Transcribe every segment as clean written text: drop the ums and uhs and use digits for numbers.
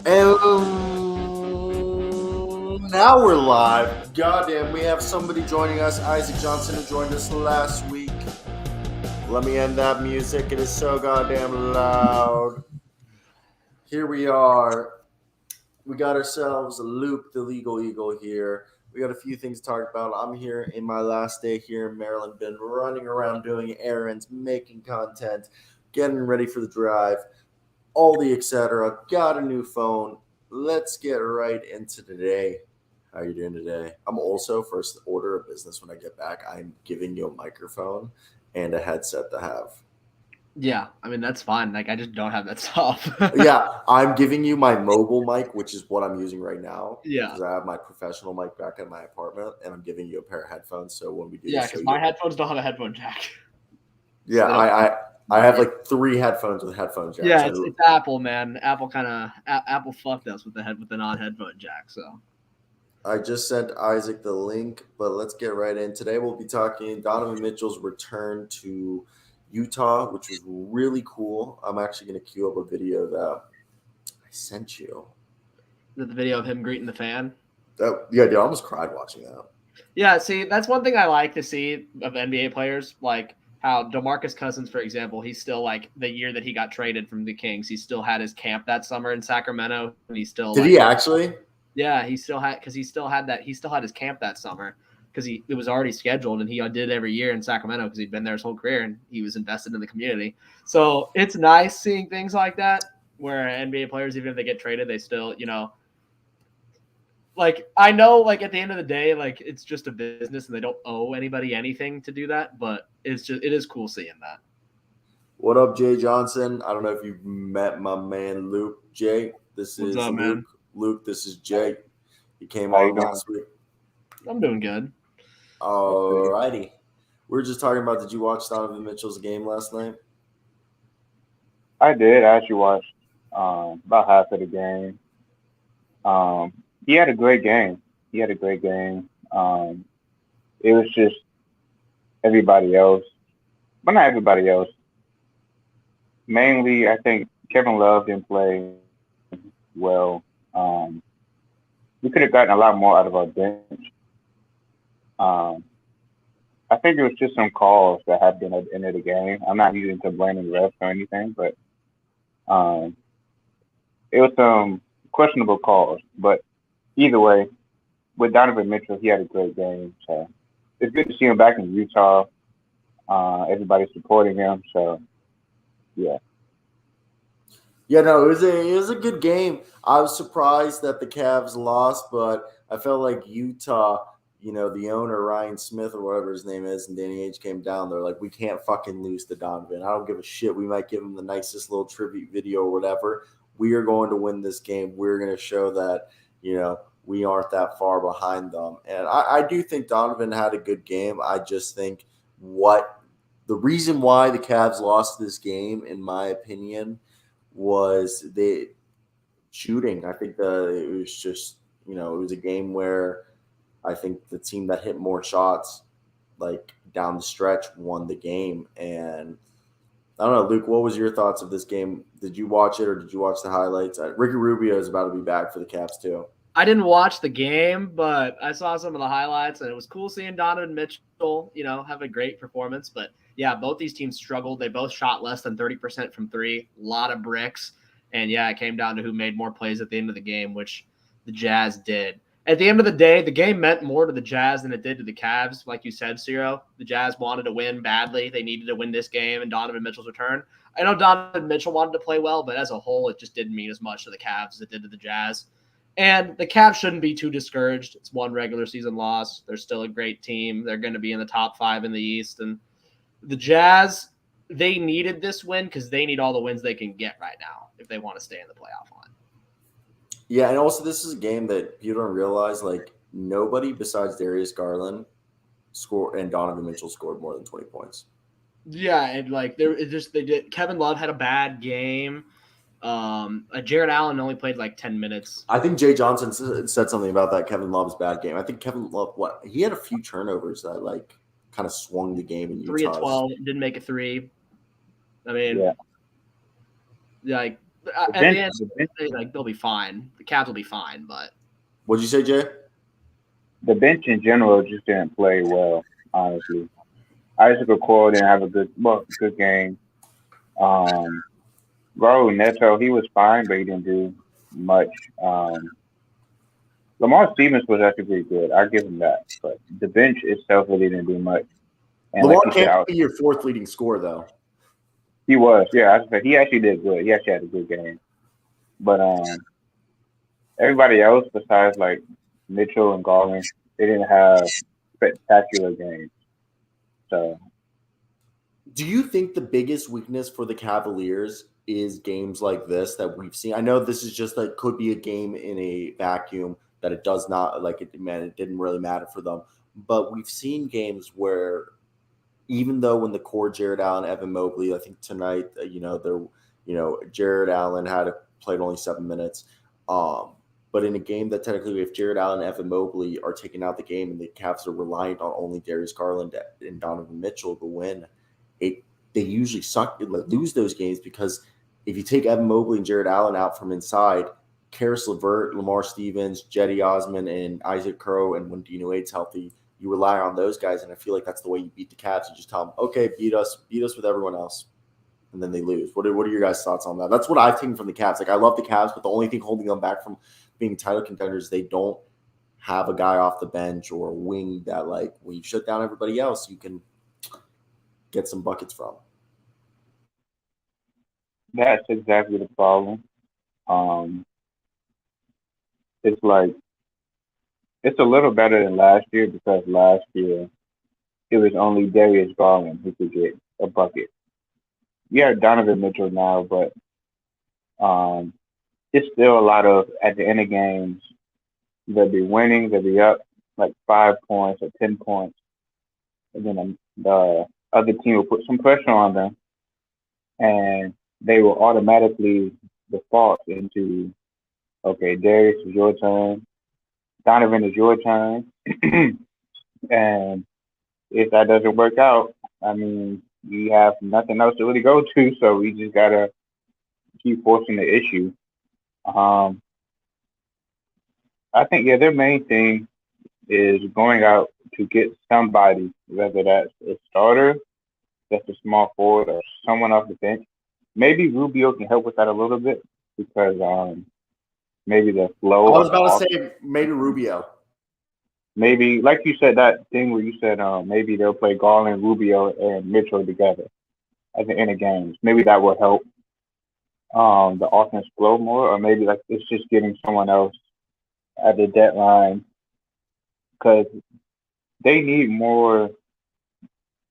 And now we're live. Goddamn, we have somebody joining us. Isaac Johnson, who joined us last week. Let me end that music. It is so goddamn loud. Here we are. We got ourselves Luke, the legal eagle, here. We got a few things to talk about. I'm here in my last day here in Maryland. Been running around doing errands, making content, getting ready for the drive. Aldi, etc. Got a new phone. Let's get right into today. How are you doing today? I'm also, first order of business when I get back, I'm giving you a microphone and a headset to have. Yeah, I mean that's fine. Like I just don't have that stuff. Yeah, I'm giving you my mobile mic, which is what I'm using right now Yeah, because I have my professional mic back in my apartment, and I'm giving you a pair of headphones. So when we do the yeah, show, because my you, headphones don't have a headphone jack, yeah, so they don't. I have like three headphones with headphone jacks. Yeah, it's Apple, man. Apple kind of Apple fucked us with the non-headphone jack. So I just sent Isaac the link, but let's get right in. Today we'll be talking Donovan Mitchell's return to Utah, which was really cool. I'm actually going to queue up a video that I sent you. the video of him greeting the fan. Yeah, dude, I almost cried watching that. Yeah, see, that's one thing I like to see of NBA players, like how DeMarcus Cousins, for example, he's still like the year that he got traded from the Kings, he still had his camp that summer in Sacramento, and he still Did like he actually? Yeah, he still had because he still had his camp that summer because it was already scheduled and he did it every year in Sacramento because he'd been there his whole career and he was invested in the community. So it's nice seeing things like that where NBA players, even if they get traded, they still like I know like at the end of the day like it's just a business and they don't owe anybody anything to do that, but it is cool seeing that. What up, Jay Johnson? I don't know if you've met my man Luke. Jay, this What's is up, Luke. man? Luke, this is Jay. He came How you on doing? last week. I'm doing good. That's good. Alrighty. We were just talking about, did you watch Donovan Mitchell's game last night? I did. I actually watched about half of the game. Um, he had a great game. He had a great game. It was just everybody else, but not everybody else. Mainly, I think Kevin Love didn't play well. We could have gotten a lot more out of our bench. Um, I think it was just some calls that happened at the end of the game. I'm not using to blaming refs or anything, but um, it was some questionable calls. But either way, with Donovan Mitchell, he had a great game. So it's good to see him back in Utah. Everybody's supporting him. So yeah, Yeah, no, it was a good game. I was surprised that the Cavs lost, but I felt like Utah, the owner Ryan Smith or whatever his name is, and Danny H came down. They're like, we can't fucking lose to Donovan. I don't give a shit. We might give him the nicest little tribute video or whatever. We are going to win this game. We're going to show that we aren't that far behind them. And I do think Donovan had a good game. I just think what the reason why the Cavs lost this game, in my opinion, was the shooting. I think it was just it was a game where I think the team that hit more shots like down the stretch won the game. And I don't know, Luke, what was your thoughts of this game? Did you watch it or did you watch the highlights? Ricky Rubio is about to be back for the Cavs too. I didn't watch the game, but I saw some of the highlights, and it was cool seeing Donovan Mitchell, have a great performance. But yeah, both these teams struggled. They both shot less than 30% from three, a lot of bricks. And yeah, it came down to who made more plays at the end of the game, which the Jazz did. At the end of the day, the game meant more to the Jazz than it did to the Cavs. Like you said, Cyro, the Jazz wanted to win badly. They needed to win this game, and Donovan Mitchell's return. I know Donovan Mitchell wanted to play well, but as a whole, it just didn't mean as much to the Cavs as it did to the Jazz. And the Cavs shouldn't be too discouraged. It's one regular season loss. They're still a great team. They're going to be in the top 5 in the East. And the Jazz, they needed this win because they need all the wins they can get right now if they want to stay in the playoff line. Yeah, and also this is a game that you don't realize, like, nobody besides Darius Garland scored and Donovan Mitchell scored more than 20 points. Yeah, and like they did. Kevin Love had a bad game. Jared Allen only played like 10 minutes. I think Jay Johnson said something about that Kevin Love's bad game. I think Kevin Love, he had a few turnovers that like kind of swung the game in Utah. 3 of 12, didn't make a three. I mean, yeah. like At the end, like they'll be fine. The Cavs will be fine, but What'd you say, Jay? the bench in general just didn't play well, honestly. Isaac Okoro didn't have a good game. Um, Raul Neto, he was fine, but he didn't do much. Um, Lamar Stevens was actually pretty good. I give him that, but the bench itself really didn't do much. And Lamar like you said, can't be your fourth leading scorer, though. he was, yeah. I said he actually did good. He actually had a good game, but everybody else besides like Mitchell and Garland, they didn't have spectacular games. So Do you think the biggest weakness for the Cavaliers is games like this that we've seen? I know this is just like could be a game in a vacuum that it does not like it. Man, it didn't really matter for them, but we've seen games where even though when the core Jared Allen, Evan Mobley, I think tonight, Jared Allen had played only 7 minutes. But in a game that technically, if Jared Allen and Evan Mobley are taking out the game and the Cavs are reliant on only Darius Garland and Donovan Mitchell to win, they usually lose those games because if you take Evan Mobley and Jared Allen out from inside, Karis LeVert, Lamar Stevens, Jetty Osman, and Isaac Crow, and when Dino Wade's healthy, you rely on those guys, and I feel like that's the way you beat the Cavs. You just tell them, okay, beat us with everyone else, and then they lose. What are your guys' thoughts on that? That's what I've taken from the Cavs. Like, I love the Cavs, but the only thing holding them back from being title contenders, they don't have a guy off the bench or a wing that, like, when you shut down everybody else, you can get some buckets from. that's exactly the problem. Um, it's like it's a little better than last year because last year it was only Darius Garland who could get a bucket. You have Donovan Mitchell now, but um, it's still a lot of at the end of games they'll be winning, they'll be up like 5 points or 10 points, and then the other team will put some pressure on them, and they will automatically default into okay, Darius is your turn, Donovan is your turn, and if that doesn't work out, I mean, we have nothing else to really go to, so we just gotta keep forcing the issue. Um, I think yeah, their main thing is going out to get somebody, whether that's a starter, that's a small forward, or someone off the bench. Maybe Rubio can help with that a little bit because maybe the flow I was of the about to offense. say maybe Rubio. Maybe like you said that thing where you said maybe they'll play Garland, Rubio, and Mitchell together at the end of games. Maybe that will help the offense flow more, or maybe like it's just getting someone else at the deadline because they need more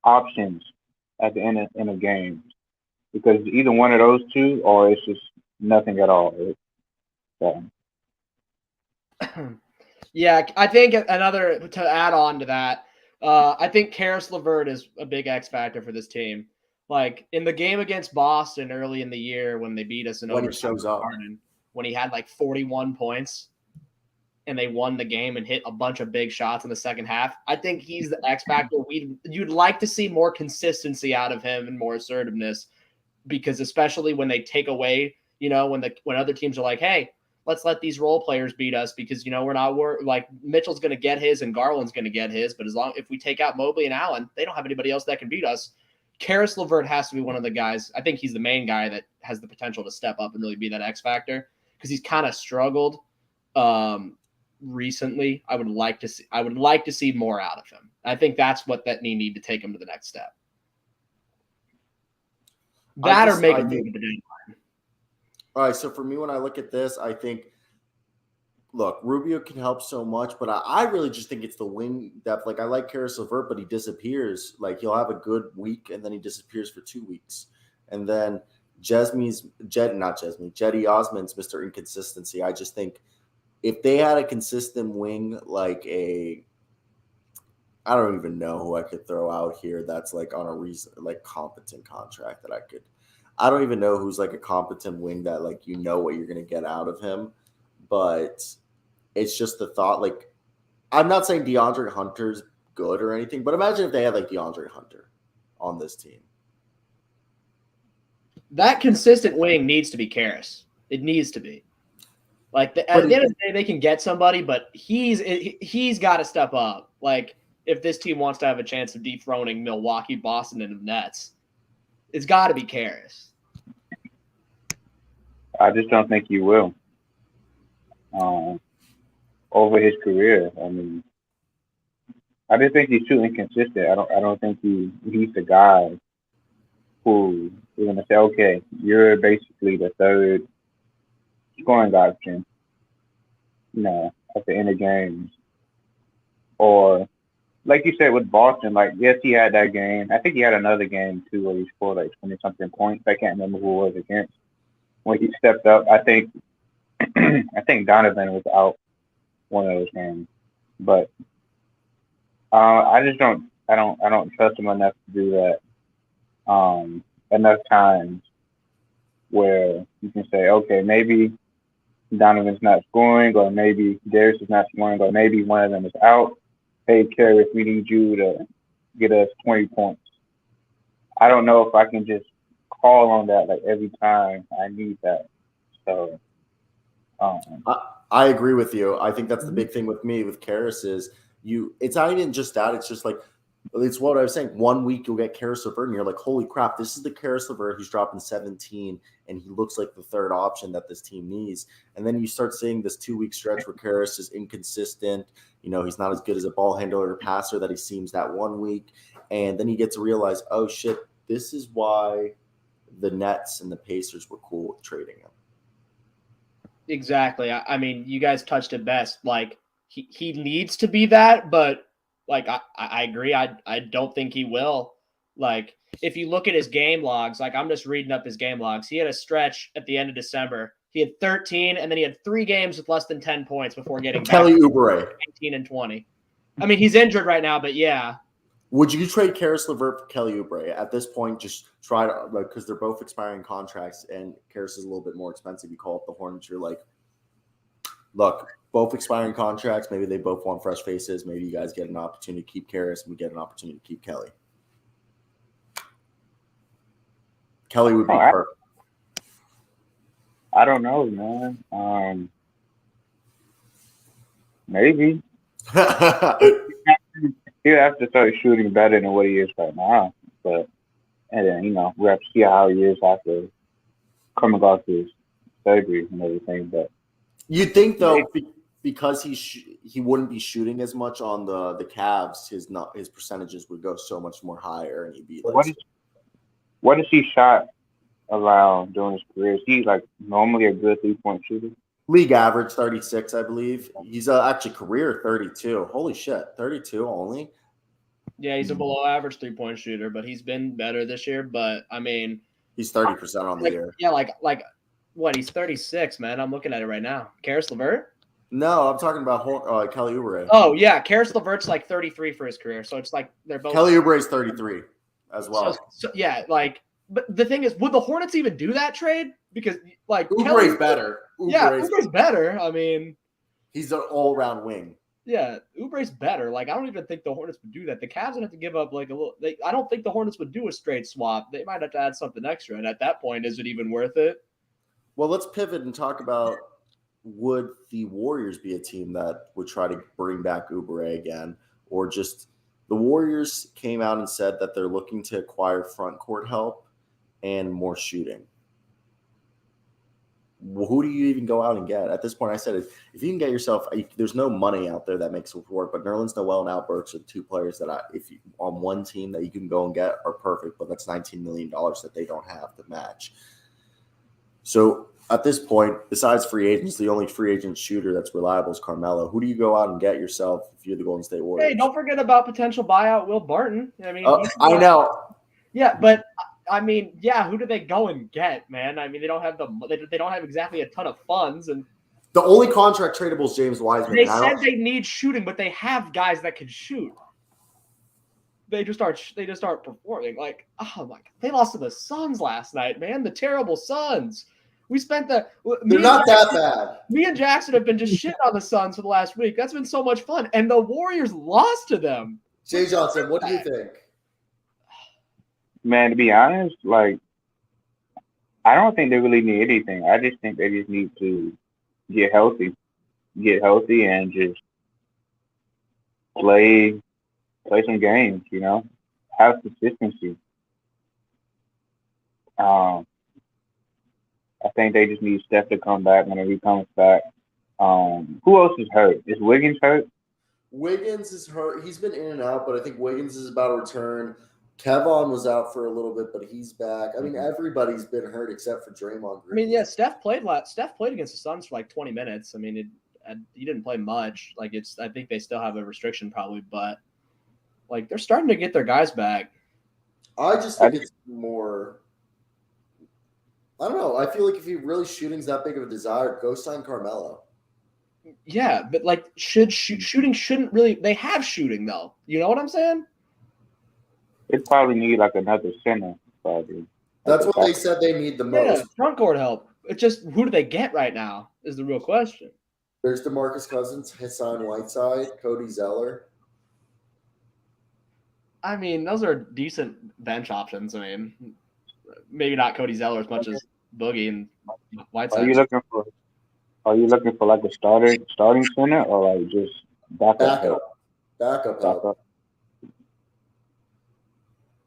options at the end of games because either one of those two or it's just nothing at all. So, yeah, I think another to add on to that. I think Karis LeVert is a big X factor for this team. Like in the game against Boston early in the year when they beat us in When he overtime, shows up. when he had like 41 points and they won the game and hit a bunch of big shots in the second half. I think he's the X factor. You'd like to see more consistency out of him and more assertiveness because especially when they take away, when other teams are like, hey, let's let these role players beat us because we're like Mitchell's going to get his and Garland's going to get his, but if we take out Mobley and Allen, they don't have anybody else that can beat us. Karis LeVert has to be one of the guys. I think he's the main guy that has the potential to step up and really be that X factor because he's kind of struggled recently. I would like to see more out of him. I think that's what that need to take him to the next step. Or make a move at the deadline. All right, so for me, when I look at this, I think, look, Rubio can help so much, but I really just think it's the wing depth. Like, I like Karis LeVert, but he disappears. Like, he'll have a good week, and then he disappears for 2 weeks. And then Jetty Osman's Mr. Inconsistency. I just think if they had a consistent wing, like I don't even know who I could throw out here that's like on a competent contract that I don't even know who's like a competent wing that like what you're gonna get out of him, but it's just the thought. Like, I'm not saying DeAndre Hunter's good or anything, but imagine if they had like DeAndre Hunter on this team. that consistent wing needs to be Karras. It needs to be. Like at the end of the day, they can get somebody, but he's got to step up. Like if this team wants to have a chance of dethroning Milwaukee, Boston, and the Nets, it's got to be Karras. I just don't think he will. Over his career, I mean, I just think he's too inconsistent. I don't think he's the guy who is going to say, okay, you're basically the third scoring option, at the end of games. Or, like you said with Boston, like, yes, he had that game. I think he had another game, too, where he scored like 20-something points. I can't remember who it was against. When he stepped up, I think Donovan was out one of those games. But I just don't trust him enough to do that. Enough times where you can say, okay, maybe Donovan's not scoring, or maybe Darius is not scoring, or maybe one of them is out. Hey, Karras, we need you to get us 20 points. I don't know if I can just call on that like every time I need that. So I agree with you. I think that's the big thing with me with Karras is it's not even just that. It's just like, it's what I was saying. 1 week you'll get Karras LeVert and you're like, holy crap, this is the Karras LeVert who's dropping 17 and he looks like the third option that this team needs. And then you start seeing this 2-week stretch where Karras is inconsistent. He's not as good as a ball handler or passer that he seems that 1 week. And then you get to realize, oh shit, this is why the Nets and the Pacers were cool with trading him. Exactly. I mean, you guys touched it best. Like he needs to be that, but like I agree. I don't think he will. Like if you look at his game logs, like I'm just reading up his game logs. He had a stretch at the end of December. He had 13, and then he had 3 games with less than 10 points before getting Kelly Oubre 18 and 20. I mean, he's injured right now, but yeah. Would you trade Karras LeVert for Kelly Oubre at this point? Just try to, like, because they're both expiring contracts, and Karras is a little bit more expensive. You call up the Hornets, you're like, look, both expiring contracts. Maybe they both want fresh faces. Maybe you guys get an opportunity to keep Karras, and we get an opportunity to keep Kelly. Kelly would be perfect. I don't know, man. Maybe. He'll have to start shooting better than what he is right now. But and then we have to see how he is after coming off his surgery and everything. But you'd think though, because he wouldn't be shooting as much on the Cavs, his percentages would go so much more higher, and he'd be like. What is he shot around during his career? Is he like normally a good 3-point shooter? League average 36, I believe. He's actually career 32. Holy shit, 32 only. Yeah, he's a below average 3-point shooter, but he's been better this year. But I mean, he's 30% on the year. Yeah, like what? He's 36, man. I'm looking at it right now. Karras LeVert? No, I'm talking about Kelly Oubre. Oh yeah, Karras LeVert's like 33 for his career, so it's like they're both. Kelly Oubre's 33 as well. So yeah, like, but the thing is, would the Hornets even do that trade? Because like Oubre's better. Oubre's better. I mean, he's an all-round wing. Yeah, Oubre's better. Like, I don't even think the Hornets would do that. The Cavs would have to give up like a little. I don't think the Hornets would do a straight swap. They might have to add something extra. And at that point, is it even worth it? Well, let's pivot and talk about, would the Warriors be a team that would try to bring back Oubre again, or just the Warriors came out and said that they're looking to acquire front court help and more shooting. Who do you even go out and get? At this point, I said, if you can get yourself, there's no money out there that makes it work, but Nerlens Noel and Al Burks are the 2 players that on one team that you can go and get are perfect, but that's $19 million that they don't have to match. So at this point, besides free agents, the only free agent shooter that's reliable is Carmelo. Who do you go out and get yourself if you're the Golden State Warriors? Hey, don't forget about potential buyout Will Barton. I mean, I know. Yeah, but I mean, yeah, who do they go and get, man? I mean, they don't have they don't have exactly a ton of funds, and the only contract tradable is James Wiseman. They said they need shooting, but they have guys that can shoot. They just aren't performing. Like, oh my God, they lost to the Suns last night, man. The terrible Suns. We spent they're not that bad. Me and Jackson have been just shitting on the Suns for the last week. That's been so much fun, and the Warriors lost to them. Jay Johnson, what do you think? Man, to be honest, like, I don't think they really need anything. I just think they just need to get healthy, and just play some games. Have consistency. Um, I think they just need Steph to come back whenever he comes back. Who else is hurt? Is Wiggins hurt? Wiggins is hurt. He's been in and out, but I think Wiggins is about to return. Kevon was out for a little bit, but he's back. I mean, everybody's been hurt except for Draymond I Green. mean, yeah, Steph played against the Suns for like 20 minutes. I mean, he didn't play much. Like I think they still have a restriction probably, but like they're starting to get their guys back. I just think it's more. I don't know. I feel like if he really shooting's that big of a desire, go sign Carmelo. Yeah, but like shooting shouldn't really. They have shooting though. You know what I'm saying? They probably need like another center. Probably. That's what they said they need the most. Yeah, front court help. It's just who do they get right now is the real question. There's DeMarcus Cousins, Hassan Whiteside, Cody Zeller. I mean, those are decent bench options. I mean, maybe not Cody Zeller as much as Boogie and Whiteside. Are you looking for like a starting center or like just backup help? Backup help.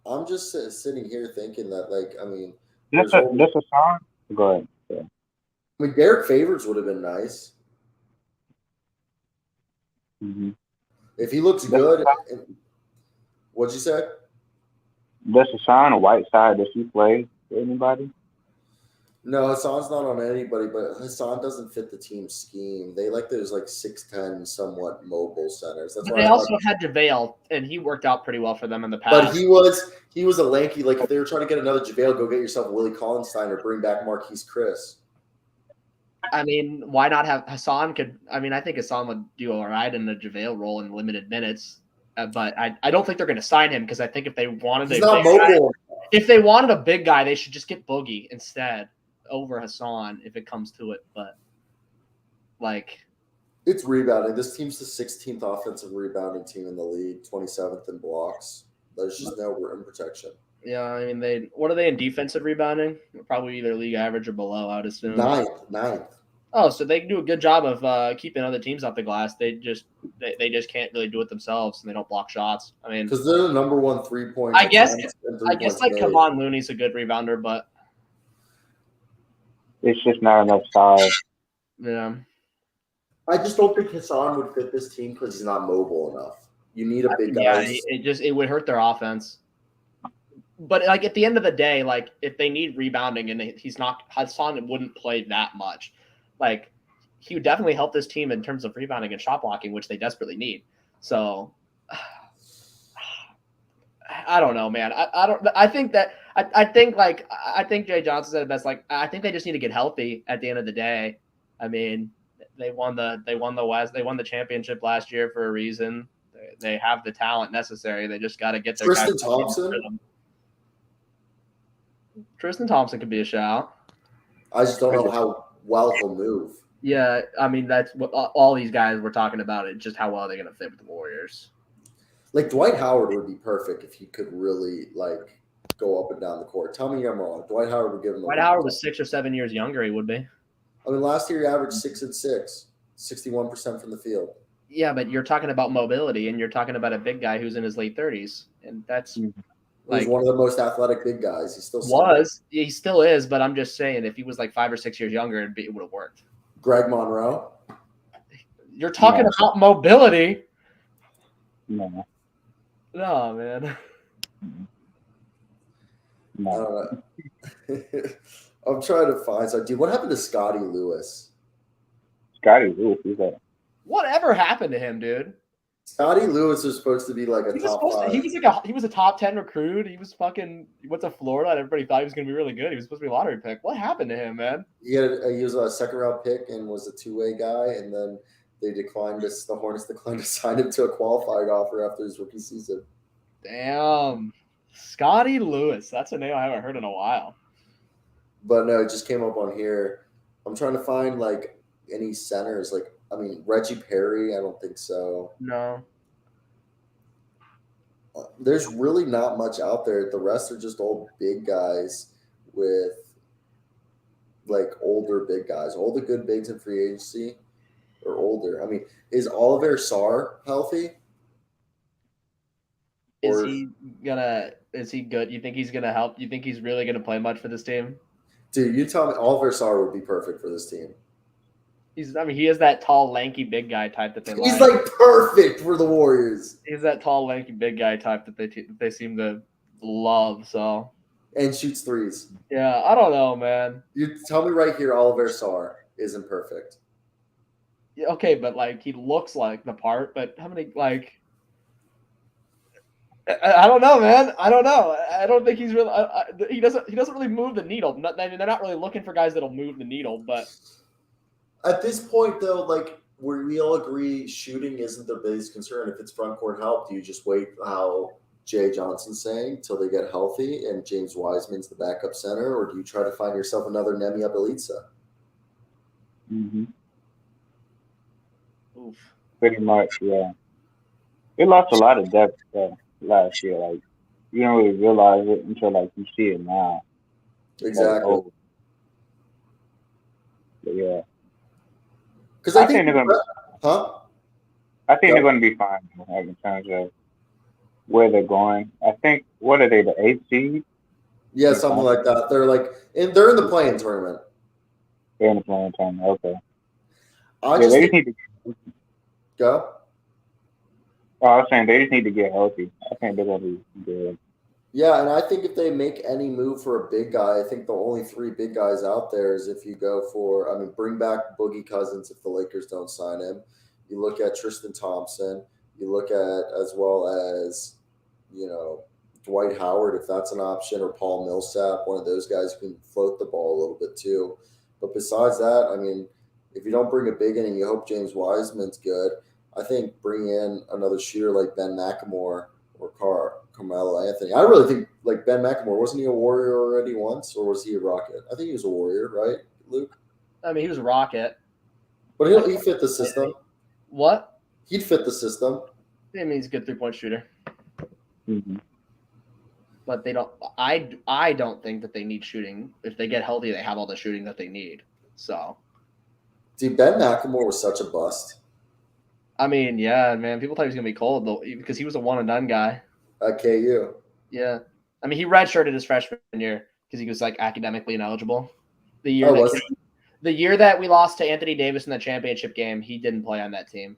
I'm just sitting here thinking that, like, I mean, that's a sign. Go ahead. Yeah. I mean, Derek Favors would have been nice. Mm-hmm. If he looks good. What'd you say? Does Hassan Whiteside, does he play for anybody? No, Hassan's not on anybody, but Hassan doesn't fit the team scheme. They like those like 6'10", somewhat mobile centers. That's but why they also had JaVale, and he worked out pretty well for them in the past. But he was a lanky. Like if they were trying to get another JaVale, go get yourself Willie Cauley-Stein or bring back Marquise Chris. I mean, why not have Hassan? I think Hassan would do all right in the JaVale role in limited minutes. But I don't think they're going to sign him because I think if they wanted if they wanted a big guy, they should just get Boogie instead over Hassan if it comes to it. But like, it's rebounding. This team's the 16th offensive rebounding team in the league, 27th in blocks. There's just no rim protection. Yeah, I mean, what are they in defensive rebounding? Probably either league average or below, I would assume. Ninth. Oh, so they do a good job of keeping other teams off the glass. They just can't really do it themselves, and they don't block shots. I mean, because they're the number one 3-point. I guess like Kevon Looney's a good rebounder, but it's just not enough size. Yeah. I just don't think Hassan would fit this team because he's not mobile enough. You need a big guy. Yeah, it would hurt their offense. But like at the end of the day, like if they need rebounding and Hassan wouldn't play that much. Like he would definitely help this team in terms of rebounding and shot blocking, which they desperately need. So I don't know, man. I think Jay Johnson said it best. Like I think they just need to get healthy at the end of the day. I mean, they won the West. They won the championship last year for a reason. They have the talent necessary. They just got to get their Tristan Thompson. Tristan Thompson could be a shout. I just don't know how well he'll move. Yeah, I mean that's what all these guys were talking about. It's just how well they're going to fit with the Warriors. Like Dwight Howard would be perfect if he could really like go up and down the court. Tell me I'm wrong. Dwight Howard would give him. Dwight Howard was 6 or 7 years younger. He would be. I mean, last year he averaged 6 and 6, 61% from the field. Yeah, but you're talking about mobility, and you're talking about a big guy who's in his late 30s, and that's he's one of the most athletic big guys. He still is, but I'm just saying if he was like 5 or 6 years younger, it would have worked. Greg Monroe. You're talking about mobility. No, man. No. I'm trying to find something. Dude, what happened to Scotty Lewis? Who's that? Whatever happened to him, dude? Scotty Lewis was supposed to be like a top 5. He was a top 10 recruit. He was went to Florida, and everybody thought he was going to be really good. He was supposed to be a lottery pick. What happened to him, man? He was a second-round pick and was a two-way guy, and then the Hornets declined to sign him to a qualifying offer after his rookie season. Damn. Scotty Lewis. That's a name I haven't heard in a while. But no, it just came up on here. I'm trying to find like any centers. Like, I mean, Reggie Perry, I don't think so. No. There's really not much out there. The rest are just old big guys with like older big guys, all the good bigs in free agency are older. I mean, is Oliver Sarr healthy? Is Or he gonna? Is he good? You think he's gonna help? You think he's really gonna play much for this team? dude, you tell me Oliver Sarr would be perfect for this team. I mean, he is that tall, lanky, big guy type that they He's like. like perfect for the Warriors. He's that tall, lanky, big guy type that they seem to love. So And shoots threes. yeah, I don't know, man. You tell me right here, Oliver Sarr isn't perfect. Yeah, okay, but like he looks like the part. But how many like? I don't know, man. I don't know. I don't think he's really. He doesn't. He doesn't really move the needle. They're not really looking for guys that'll move the needle. But At this point, though, like we all agree, shooting isn't their biggest concern. If it's front court help, do you just wait how Jay Johnson's saying till they get healthy and James Wiseman's the backup center, or do you try to find yourself another Nemanja Bjelica? Mm-hmm. oof. Pretty much, yeah. They lost a lot of depth last year. Like you don't really realize it until like you see it now. Exactly. Like, oh. But yeah, Because I I think think, they're gonna. huh? I think Go. they're gonna be fine like, in terms of where they're going. I think what are they, the 8th seed? Yeah, something like that. They're like, and they're in the playing tournament. They're in the playing tournament. Okay. I Yeah, just they think, just need to. go. Oh, I was saying they just need to get healthy. I think they're gonna be good. Yeah, and I think if they make any move for a big guy, I think the only three big guys out there is if you go for, I mean, bring back Boogie Cousins if the Lakers don't sign him. You look at Tristan Thompson. You look at as well as, Dwight Howard if that's an option, or Paul Millsap, one of those guys who can float the ball a little bit too. But besides that, I mean, if you don't bring a big in and you hope James Wiseman's good, I think bring in another shooter like Ben McLemore or Carmelo Anthony. I really think like Ben McLemore, wasn't he a Warrior already once, or was he a Rocket? I think he was a Warrior, right, Luke? I mean, he was a Rocket. But he fit the system. What? He'd fit the system. I mean, he's a good 3-point shooter. Mm-hmm. But they don't. I don't think that they need shooting. If they get healthy, they have all the shooting that they need. So, Dude, Ben McLemore was such a bust. I mean, yeah, man. People thought he was gonna be cold though because he was a one and done guy. At KU. Yeah, I mean, he redshirted his freshman year because he was like academically ineligible. The year Oh, that was the year that we lost to Anthony Davis in the championship game, he didn't play on that team.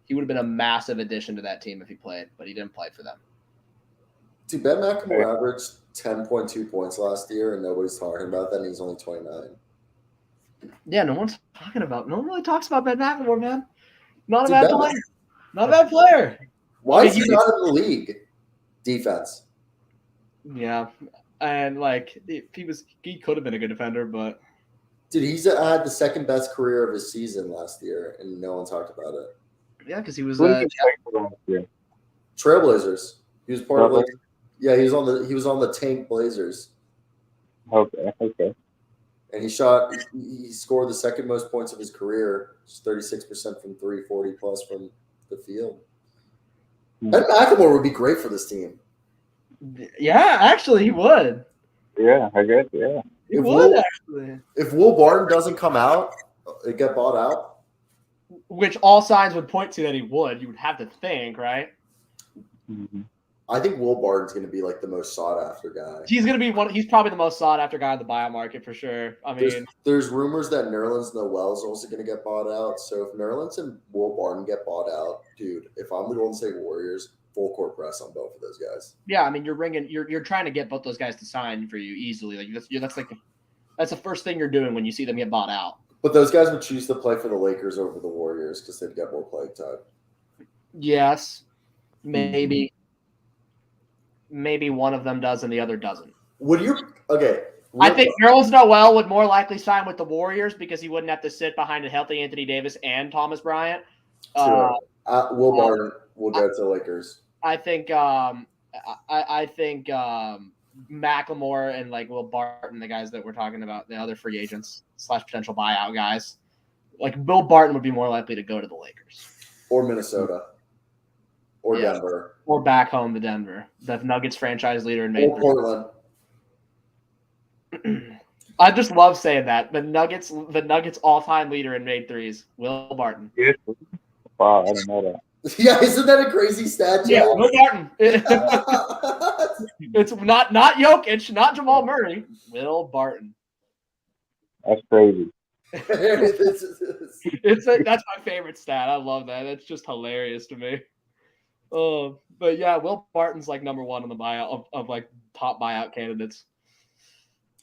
He would have been a massive addition to that team if he played, but he didn't play for them. Dude, Ben McLemore averaged 10.2 points last year, and nobody's talking about that, and he's only 29. Yeah, no one's talking about. No one really talks about Ben McLemore, man. Not a Dude, bad Ben- player. Not a bad player. Why I mean, is he not in the league? Defense. Yeah, and like he could have been a good defender, but Dude, he's had the second best career of his season last year, and no one talked about it. yeah, because he was. Who did you play for last year? Trailblazers. He was part of Trailblazers? yeah, he was on the tank Blazers. Okay. And he scored the second most points of his career, 36% from 3, 40 plus from the field. Ben McLemore would be great for this team. Yeah, actually, he would. Yeah, I guess. Yeah. He If would Will- actually. If Will Barton doesn't come out, it get bought out. Which all signs would point to that he would. You would have to think, right? Mm-hmm. I think Will Barton's going to be like the most sought after guy. He's gonna be one. He's probably the most sought after guy on the buyout market for sure. I mean, There's rumors that Nerlens Noel's also going to get bought out. So if Nerlens and Will Barton get bought out, dude, if I'm the Golden State Warriors, full court press on both of those guys. yeah, I mean, you're trying to get both those guys to sign for you easily. Like that's the first thing you're doing when you see them get bought out. But those guys would choose to play for the Lakers over the Warriors because they'd get more playing time. Yes, maybe. Maybe one of them does and the other doesn't. I think Nerlens Noel would more likely sign with the Warriors because he wouldn't have to sit behind a healthy Anthony Davis and Thomas Bryant. Will Barton will go to the Lakers. I think Macklemore and like Will Barton, the guys that we're talking about, the other free agents / potential buyout guys, like Will Barton would be more likely to go to the Lakers Or Minnesota. Or Denver. or back home to Denver, the Nuggets franchise leader in Or Portland. I just love saying that. The Nuggets all-time leader in made threes, Will Barton. Yes. Wow, I didn't know that. Yeah, isn't that a crazy stat, Jay? Yeah, Will Barton. It's not Jokic, not Jamal Murray. Will Barton. That's crazy. That's my favorite stat. I love that. It's just hilarious to me. But yeah, Will Barton's like number one on the buyout of like top buyout candidates.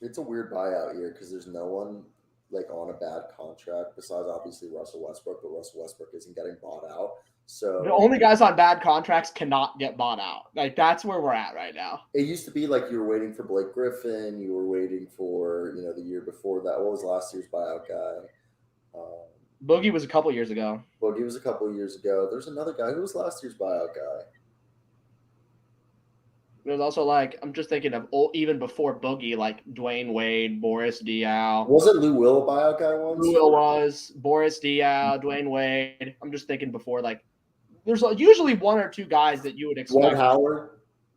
It's a weird buyout year because there's no one like on a bad contract besides obviously Russell Westbrook, but Russell Westbrook isn't getting bought out. So the only guys on bad contracts cannot get bought out. Like that's where we're at right now. It used to be like you were waiting for Blake Griffin, you were waiting for the year before that. What was last year's buyout guy? Boogie was a couple years ago. Boogie was a couple years ago. There's another guy. Who was last year's buyout guy? There's also like I'm just thinking of even before Boogie, like Dwayne Wade, Boris Diaw. Wasn't Lou Will a buyout guy once? Lou Will was Boris Diaw, Dwayne Wade. I'm just thinking before like there's usually one or two guys that you would expect. Dwight Howard.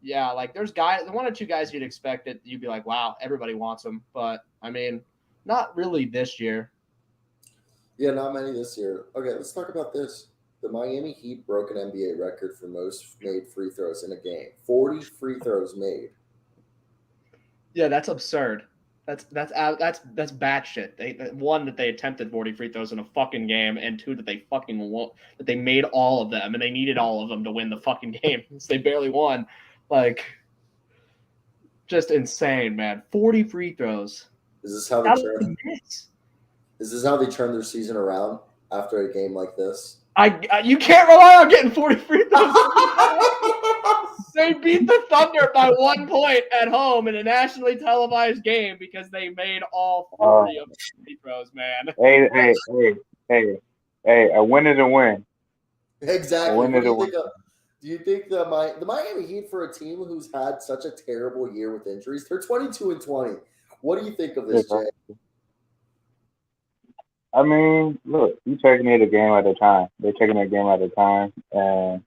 Yeah, like there's one or two guys you'd expect that you'd be like, wow, everybody wants them. But I mean, not really this year. Yeah, not many this year. Okay, let's talk about this. The Miami Heat broke an NBA record for most made free throws in a game. 40 free throws made. Yeah, that's absurd. That's batshit. One, that they attempted 40 free throws in a fucking game, and two, that they made all of them, and they needed all of them to win the fucking game. So they barely won. Like, just insane, man. 40 free throws. Is this how they turn their season around after a game like this? You can't rely on getting 40 free throws. They beat the Thunder by 1 point at home in a nationally televised game because they made all 40 of the free throws, man. Hey, a win is a win. Exactly. Do you think the Miami Heat, for a team who's had such a terrible year with injuries, they're 22-20. What do you think of this, Jay? I mean, look, you're taking it a game at a time. They're taking it a game at a time. And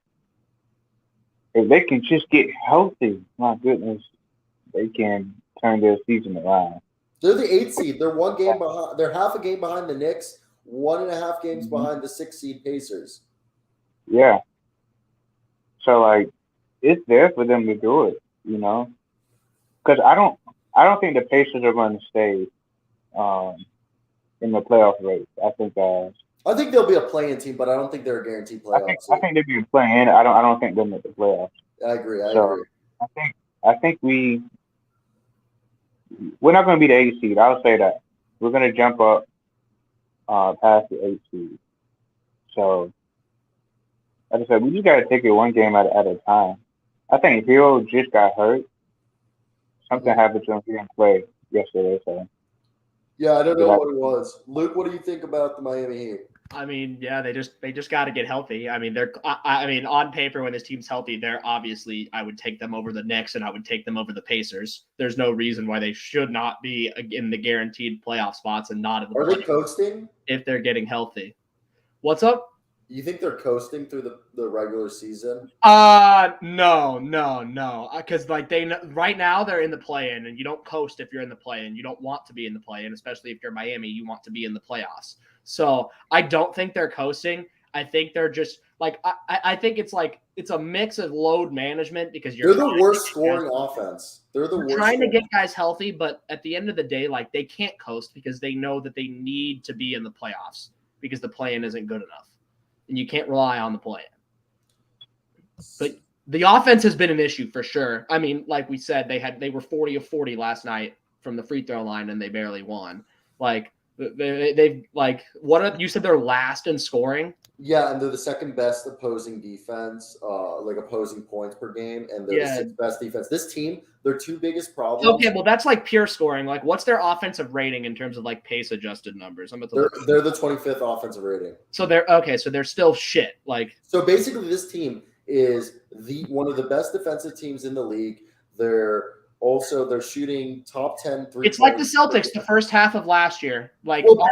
if they can just get healthy, my goodness, they can turn their season around. They're the 8th seed. They're 1 game behind. They're half a game behind the Knicks, 1.5 games behind the 6th seed Pacers. Yeah. So, like, it's there for them to do it, Because I don't think the Pacers are going to stay in the playoff race. I think they'll be a play-in team, but I don't think they're a guaranteed playoff. I think they'll be a play-in. I don't think they'll make the playoffs. I agree. I think we're not going to be the 8th seed. I'll say that we're going to jump up past the 8th seed. So, like I said, we just got to take it 1 game at a time. I think Hero just got hurt. Something happened to him. He didn't play yesterday, so. Yeah, I don't know what it was. Luke, what do you think about the Miami Heat? I mean, yeah, they just got to get healthy. I mean, on paper, when this team's healthy, they're obviously, I would take them over the Knicks and I would take them over the Pacers. There's no reason why they should not be in the guaranteed playoff spots and not in the playoffs. Are they coasting? If they're getting healthy. What's up? You think they're coasting through the regular season? No. Because right now they're in the play-in, and you don't coast if you're in the play-in. You don't want to be in the play-in, especially if you're Miami. You want to be in the playoffs. So I don't think they're coasting. I think they're just like I think it's a mix of load management because they're the worst scoring offense. They're the worst trying to get guys healthy, but at the end of the day, like they can't coast because they know that they need to be in the playoffs because the play-in isn't good enough. And you can't rely on the play-in. But the offense has been an issue for sure. I mean, like we said, they were 40 of 40 last night from the free throw line, and they barely won. Like they've you said they're last in scoring. Yeah, and they're the second best opposing defense, opposing points per game, and they're the 6th best defense. This team, their 2 biggest problems. Okay, well that's like pure scoring. Like, what's their offensive rating in terms of like pace adjusted numbers? They're the 25th offensive rating. So they're still shit. Like, so basically, this team is one of the best defensive teams in the league. They're shooting top 10 3. It's like the Celtics the first half of last year.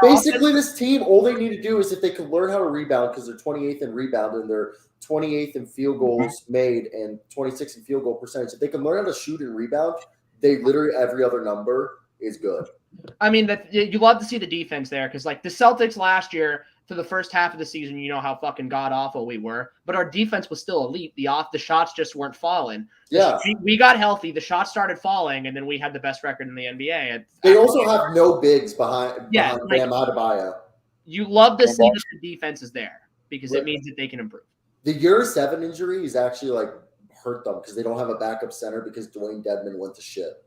Basically, this team, all they need to do is if they can learn how to rebound, because they're 28th in rebound and they're 28th in field goals made and 26th in field goal percentage. If they can learn how to shoot and rebound, they literally every other number is good. I mean, that you love to see the defense there because, like, the Celtics last year, for the first half of the season, you know how fucking god awful we were, but our defense was still elite. The shots just weren't falling. Yeah, We got healthy. The shots started falling, and then we had the best record in the NBA. They also have no bigs behind like, Bam Adebayo. You love to see that the defense is there because it means that they can improve. The year 7 injury is actually like hurt them because they don't have a backup center because Dwayne Dedmon went to shit.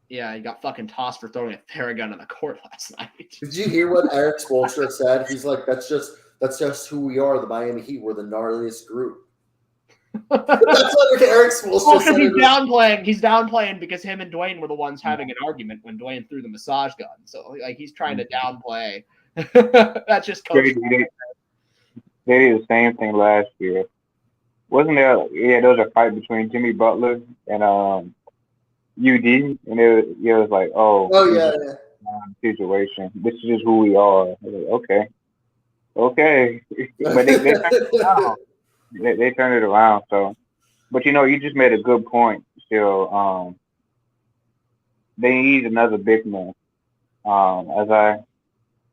Yeah, he got fucking tossed for throwing a Theragun on the court last night. Did you hear what Eric Spoelstra said? He's like, that's just who we are, the Miami Heat. We're the gnarliest group. That's what Eric Spoelstra said. He's downplaying because him and Dwayne were the ones having an argument when Dwayne threw the massage gun. So like he's trying to downplay. That's just coaching. They did the same thing last year. Wasn't there? Yeah, there was a fight between Jimmy Butler and UD, and it was like, yeah. Situation. This is just who we are. Like, okay, but they turned it around. They turned it around. So, but you just made a good point. Still, they need another big man. As I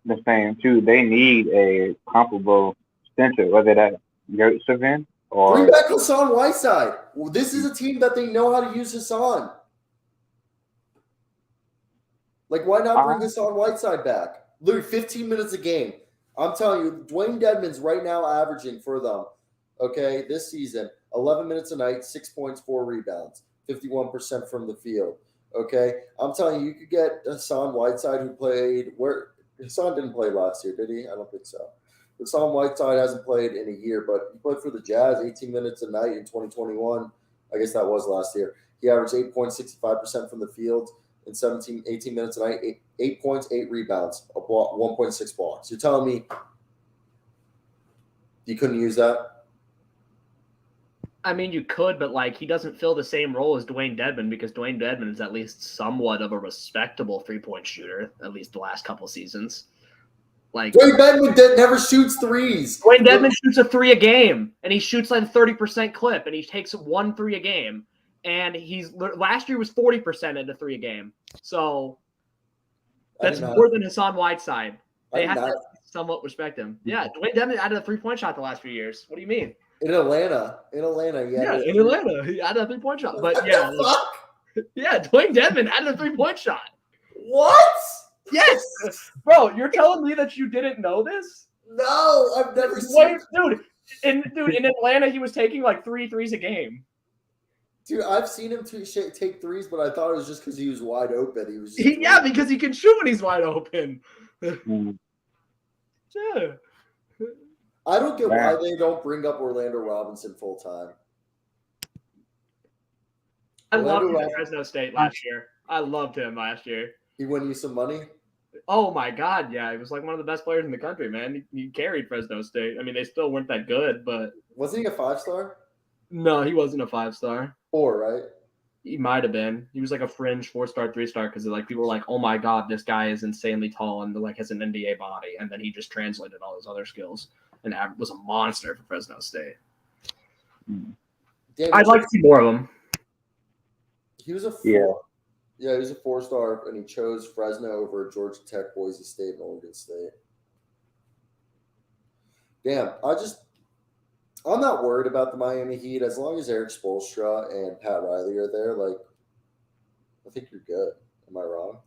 been saying too, they need a comparable center, whether that's Yurtseven or bring back Hassan Whiteside. Well, this is a team that they know how to use Hassan. Like, why not bring Hassan Whiteside back? Literally 15 minutes a game. I'm telling you, Dwayne Dedmon's right now averaging for them, okay, this season, 11 minutes a night, 6 points, 4 rebounds, 51% from the field, okay? I'm telling you, you could get Hassan Whiteside who played – Hassan didn't play last year, did he? I don't think so. Hassan Whiteside hasn't played in a year, but he played for the Jazz 18 minutes a night in 2021. I guess that was last year. He averaged 8.65% from the field in 18 minutes a night, 8 points, 8 rebounds, 1.6 blocks. You're telling me you couldn't use that? I mean, you could, but like he doesn't fill the same role as Dwayne Dedmon because Dwayne Dedmon is at least somewhat of a respectable 3-point shooter, at least the last couple seasons. Like Dwayne Dedmon never shoots threes. Dwayne Dedmon shoots a 3 a game, and he shoots like a 30% clip, and he takes 1 3 a game. And last year was 40% at a 3 a game. So that's more than Hassan Whiteside. They have to somewhat respect him. Yeah, Dwayne Dedmon added a 3-point shot the last few years. What do you mean? In Atlanta, yeah. Yeah, in Atlanta, he added a 3-point shot. But yeah, Dwayne Dedmon added a 3-point shot. What? Yes, bro. You're telling me that you didn't know this? No, I've never seen. Dude, in Atlanta, he was taking like 3 threes a game. Dude, I've seen him take threes, but I thought it was just because he was wide open. He was because he can shoot when he's wide open. Yeah. I don't get why they don't bring up Orlando Robinson full time. I loved him at Fresno State last year. I loved him last year. He won you some money? Oh my God, yeah. He was like one of the best players in the country, man. He carried Fresno State. I mean, they still weren't that good, but wasn't he a 5-star? No, he wasn't a 5-star. 4, right? He might have been. He was like a fringe 4-star, 3-star because like people were like, "Oh my God, this guy is insanely tall and like has an NBA body," and then he just translated all his other skills and was a monster for Fresno State. Damn, I'd like to see more of him. He was a 4. Yeah, he was a 4-star, and he chose Fresno over Georgia Tech, Boise State, and Oregon State. Damn, I'm not worried about the Miami Heat as long as Eric Spoelstra and Pat Riley are there. Like, I think you're good. Am I wrong?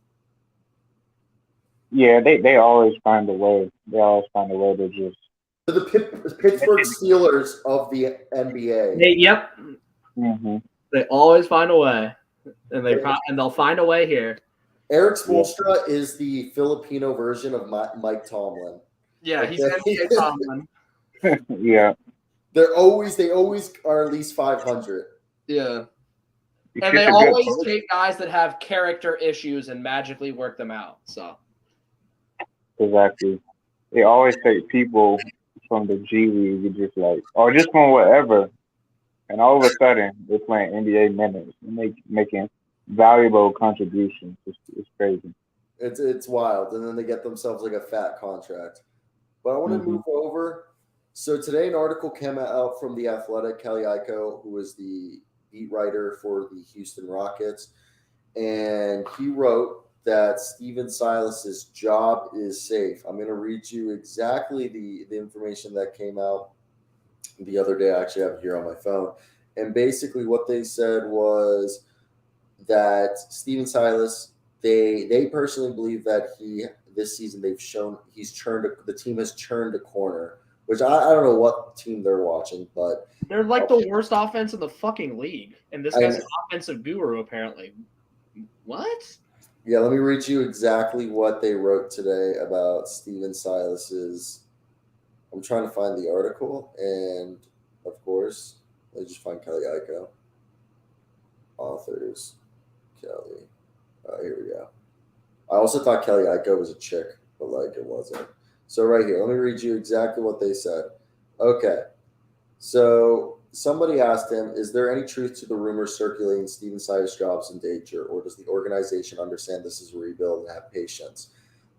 Yeah, they always find a way. They always find a way to just. The Pittsburgh Steelers of the NBA. Yep. Mm-hmm. They always find a way, and they'll find a way here. Eric Spoelstra is the Filipino version of Mike Tomlin. Yeah, he's NBA Tomlin. Yeah. They always are at least 500. Yeah. And they always take guys that have character issues and magically work them out. So exactly. They always take people from the G League just like or just from wherever. And all of a sudden they're playing NBA minutes and making valuable contributions. It's crazy. It's wild. And then they get themselves like a fat contract. But I want to move over. So today an article came out from The Athletic, Kelly Iko, who is the beat writer for the Houston Rockets. And he wrote that Steven Silas's job is safe. I'm going to read you exactly the information that came out the other day. I actually have it here on my phone. And basically what they said was that Steven Silas, they personally believe that this season the team has turned a corner, which I don't know what team they're watching, but they're like the worst offense in the fucking league. And this guy's an offensive guru, apparently. What? Yeah, let me read you exactly what they wrote today about Steven Silas's. I'm trying to find the article, and of course, let me just find Kelly Iko. Authors, Kelly. Here we go. I also thought Kelly Iko was a chick, but like it wasn't. So right here, let me read you exactly what they said. Okay, so somebody asked him, is there any truth to the rumors circulating Steven Silas' job's in danger, or does the organization understand this is a rebuild and have patience?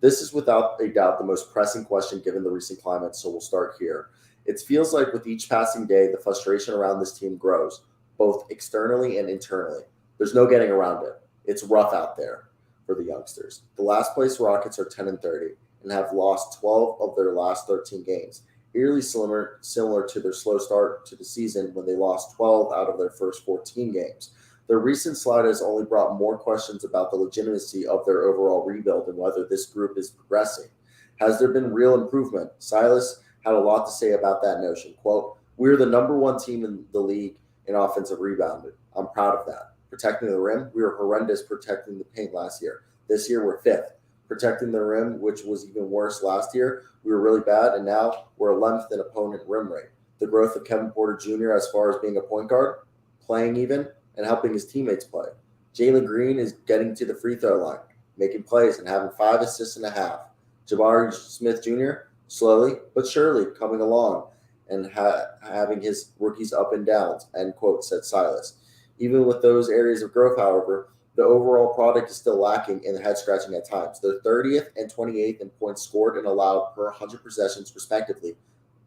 This is without a doubt the most pressing question given the recent climate, so we'll start here. It feels like with each passing day, the frustration around this team grows, both externally and internally. There's no getting around it. It's rough out there for the youngsters. The last place Rockets are 10-30 and have lost 12 of their last 13 games, eerily similar to their slow start to the season when they lost 12 out of their first 14 games. Their recent slide has only brought more questions about the legitimacy of their overall rebuild and whether this group is progressing. Has there been real improvement? Silas had a lot to say about that notion. Quote, we're the number one team in the league in offensive rebounding. I'm proud of that. Protecting the rim, we were horrendous protecting the paint last year. This year, we're fifth. Protecting the rim, which was even worse last year, we were really bad, and now we're 11th in opponent rim rate. The growth of Kevin Porter Jr. as far as being a point guard, playing even, and helping his teammates play. Jalen Green is getting to the free throw line, making plays, and having 5 assists and a half. Jabari Smith Jr., slowly but surely coming along and having his rookies up and downs, end quote, said Silas. Even with those areas of growth, however, the overall product is still lacking in the head scratching at times. They're 30th and 28th in points scored and allowed per 100 possessions, respectively,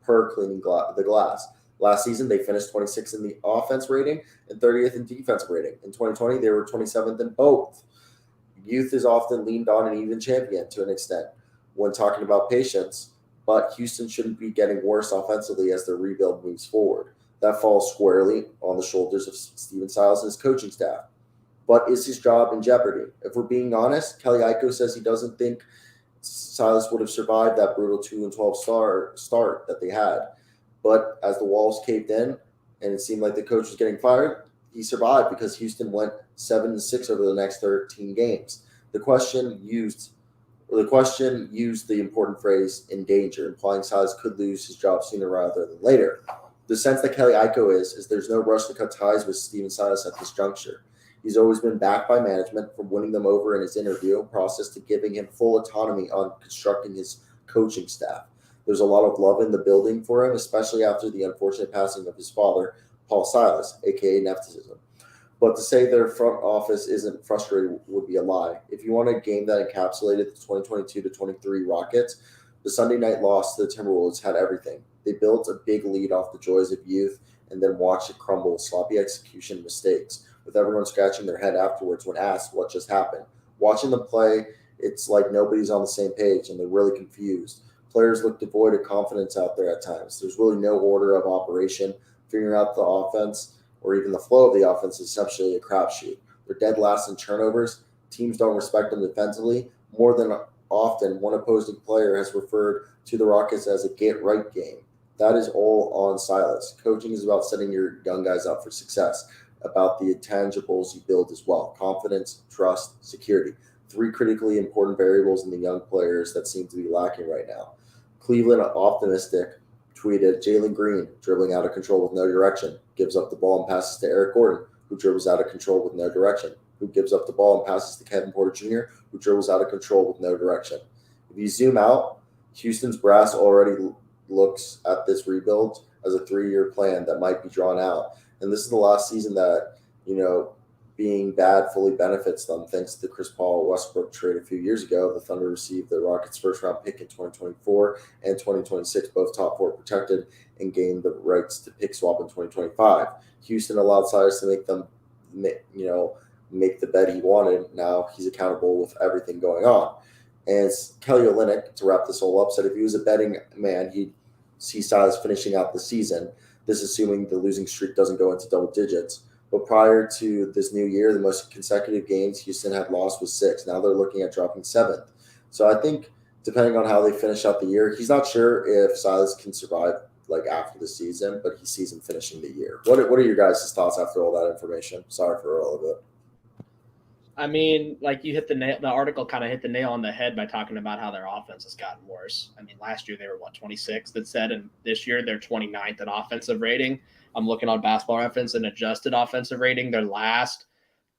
per cleaning the glass. Last season, they finished 26th in the offense rating and 30th in defensive rating. In 2020, they were 27th in both. Youth is often leaned on and even championed to an extent when talking about patience, but Houston shouldn't be getting worse offensively as their rebuild moves forward. That falls squarely on the shoulders of Steven Silas and his coaching staff. But is his job in jeopardy? If we're being honest, Kelly Iko says he doesn't think Silas would have survived that brutal 2-12 start that they had. But as the walls caved in and it seemed like the coach was getting fired, he survived because Houston went 7-6 over the next 13 games. The question used the important phrase "in danger," implying Silas could lose his job sooner rather than later. The sense that Kelly Iko is there's no rush to cut ties with Steven Silas at this juncture. He's always been backed by management, from winning them over in his interview process to giving him full autonomy on constructing his coaching staff. There's a lot of love in the building for him, especially after the unfortunate passing of his father, Paul Silas, aka nepotism. But to say their front office isn't frustrated would be a lie. If you want a game that encapsulated the 2022-23 Rockets, the Sunday night loss to the Timberwolves had everything. They built a big lead off the joys of youth and then watched it crumble with sloppy execution mistakes, with everyone scratching their head afterwards when asked what just happened. Watching them play, it's like nobody's on the same page and they're really confused. Players look devoid of confidence out there at times. There's really no order of operation. Figuring out the offense or even the flow of the offense is essentially a crapshoot. They're dead last in turnovers. Teams don't respect them defensively. More than often, one opposing player has referred to the Rockets as a get-right game. That is all on Silas. Coaching is about setting your young guys up for success, about the intangibles you build as well: confidence, trust, security. 3 critically important variables in the young players that seem to be lacking right now. Cleveland Optimistic tweeted, Jalen Green, dribbling out of control with no direction, gives up the ball and passes to Eric Gordon, who dribbles out of control with no direction, who gives up the ball and passes to Kevin Porter Jr., who dribbles out of control with no direction. If you zoom out, Houston's brass already looks at this rebuild as a 3-year plan that might be drawn out. And this is the last season that, being bad fully benefits them. Thanks to the Chris Paul Westbrook trade a few years ago, the Thunder received the Rockets' first-round pick in 2024 and 2026, both top 4 protected, and gained the rights to pick swap in 2025. Houston allowed Silas to make them, make the bet he wanted. Now he's accountable with everything going on. And Kelly Olynyk, to wrap this whole up, said if he was a betting man, he'd see Silas finishing out the season. This assuming the losing streak doesn't go into double digits. But prior to this new year, the most consecutive games Houston had lost was 6. Now they're looking at dropping 7th. So I think depending on how they finish out the year, he's not sure if Silas can survive like after the season, but he sees him finishing the year. What are your guys' thoughts after all that information? Sorry for all of it. I mean, like you hit the nail. The article kind of hit the nail on the head by talking about how their offense has gotten worse. I mean, last year they were 26th, that said, and this year they're 29th in offensive rating. I'm looking on Basketball Reference and adjusted offensive rating. They're last.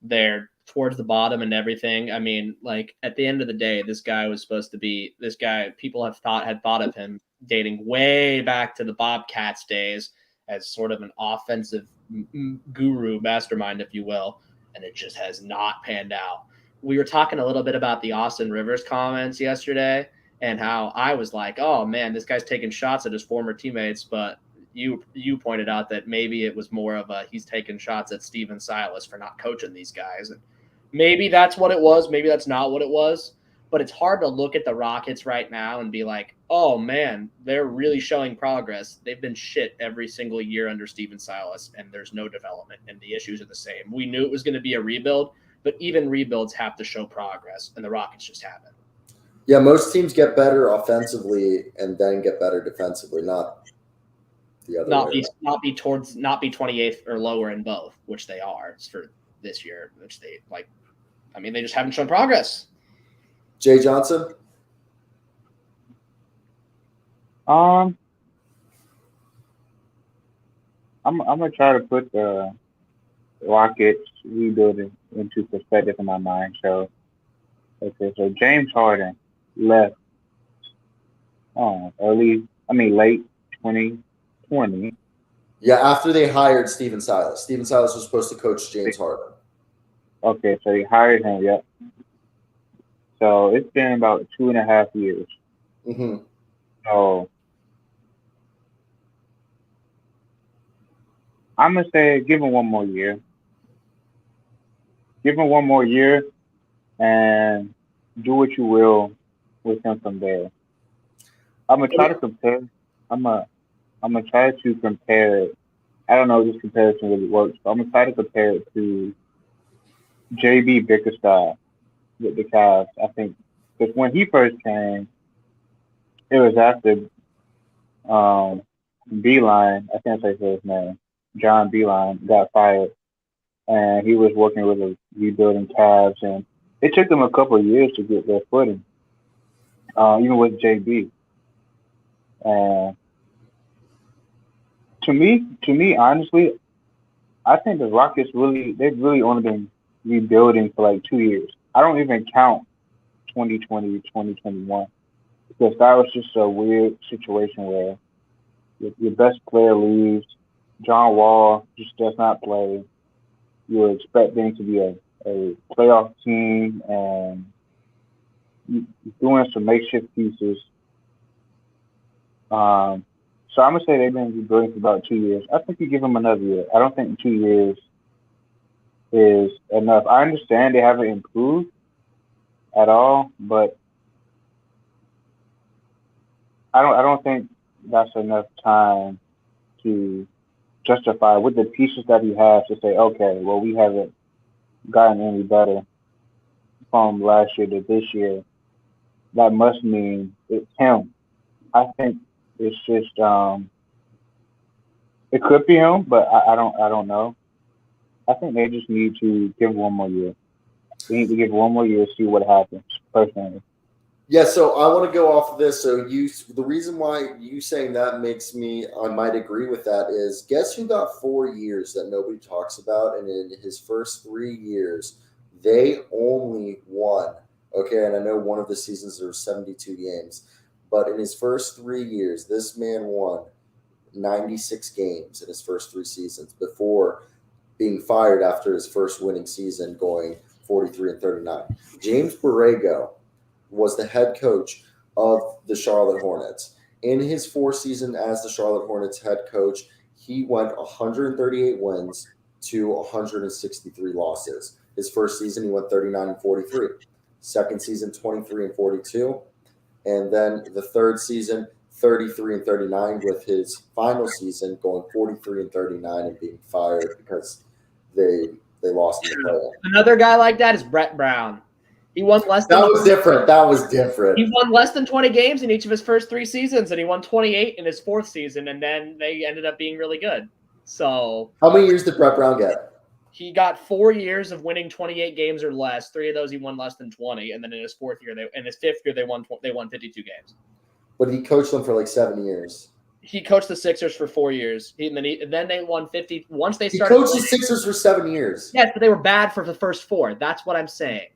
They're towards the bottom and everything. I mean, like at the end of the day, this guy was supposed to be this guy. People had thought of him dating way back to the Bobcats days as sort of an offensive guru, mastermind, if you will. And it just has not panned out. We were talking a little bit about the Austin Rivers comments yesterday and how I was like, oh, man, this guy's taking shots at his former teammates. But you pointed out that maybe it was more of a he's taking shots at Steven Silas for not coaching these guys. And maybe that's what it was. Maybe that's not what it was. But it's hard to look at the Rockets right now and be like, oh, man, they're really showing progress. They've been shit every single year under Steven Silas, and there's no development, and the issues are the same. We knew it was going to be a rebuild, but even rebuilds have to show progress, and the Rockets just haven't. Yeah, most teams get better offensively and then get better defensively, not the other way. Not be 28th or lower in both, which they are for this year, which they like. I mean, they just haven't shown progress. Jay Johnson? I'm gonna try to put the Rockets rebuilding into perspective in my mind. So, okay, so James Harden left late 2020. Yeah, after they hired Steven Silas. Steven Silas was supposed to coach James Harden. Okay, so they hired him, yep. So it's been about 2.5 years. Mm-hmm. So I'm gonna say give him one more year. Give him one more year and do what you will with him from there. I'm gonna try to compare. I'm gonna try to compare it. I don't know if this comparison really works, but I'm gonna try to compare it to JB Bickerstaff with the Cavs. I think because when he first came, it was after Beeline. I can't say his name. John Beeline got fired, and he was working with a rebuilding Cavs, and it took them a couple of years to get their footing, even with JB. And to me, honestly, I think the Rockets they've really only been rebuilding for like 2 years. I don't even count 2020, 2021, because that was just a weird situation where your best player leaves, John Wall just does not play. You would expect them to be a playoff team, and you're doing some makeshift pieces. So I'm gonna say they've been rebuilding for about 2 years. I think you give them another year. I don't think 2 years is enough. I understand they haven't improved at all, but I don't think that's enough time to justify with the pieces that he has to say, okay, well, we haven't gotten any better from last year to this year. That must mean it's him. I think it's just it could be him, but I don't know. I think they just need to give one more year. They need to give one more year to see what happens, personally. Yeah, so I want to go off of this. So the reason why you saying that makes me, I might agree with that is, guess who got 4 years that nobody talks about, and in his first 3 years, they only won. Okay, and I know one of the seasons there were 72 games, but in his first 3 years, this man won 96 games in his first 3 seasons before being fired after his first winning season, going 43-39. James Borrego was the head coach of the Charlotte Hornets. In his 4th season as the Charlotte Hornets head coach, he went 138 wins to 163 losses. His first season, he went 39-43. Second season, 23-42. And then the third season, 33-39, with his final season going 43-39 and being fired because they lost in the playoff. Another guy like that is Brett Brown. He won less than That was different. That was different. He won less than 20 games in each of his first 3 seasons, and he won 28 in his 4th season, and then they ended up being really good. So how many years did Brett Brown get? He got 4 years of winning 28 games or less. 3 of those he won less than 20, and then in his 5th year they won 52 games. But he coached them for like 7 years. He coached the Sixers for 4 years. Then they won 50. Once they He started, coached the Sixers for 7 years. Yes, but they were bad for the first 4. That's what I'm saying.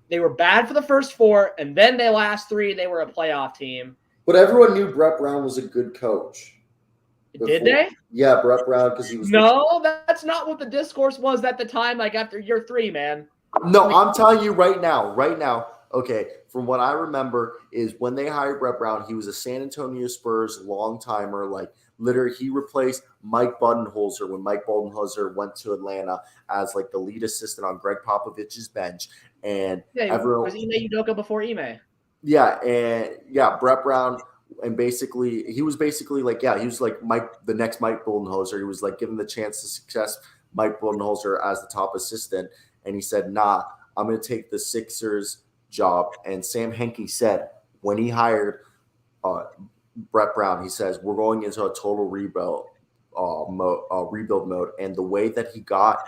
They were bad for the first 4, and then they last 3, they were a playoff team. But everyone knew Brett Brown was a good coach. Did they? Yeah, Brett Brown, because he was. No, that's not what the discourse was at the time. Like after year 3, man. No, I'm telling you right now. Okay, from what I remember is when they hired Brett Brown, he was a San Antonio Spurs long timer. Like literally, he replaced Mike Budenholzer when Mike Budenholzer went to Atlanta as like the lead assistant on Greg Popovich's bench. And everyone was Ime Udoka before Ime. Yeah, Brett Brown, and basically he was like the next Mike Budenholzer. He was like given the chance to success Mike Budenholzer as the top assistant, and he said, "Nah, I'm going to take the Sixers job." And Sam Hinkie said when he hired Brett Brown, he says we're going into a total rebuild mode, and the way that he got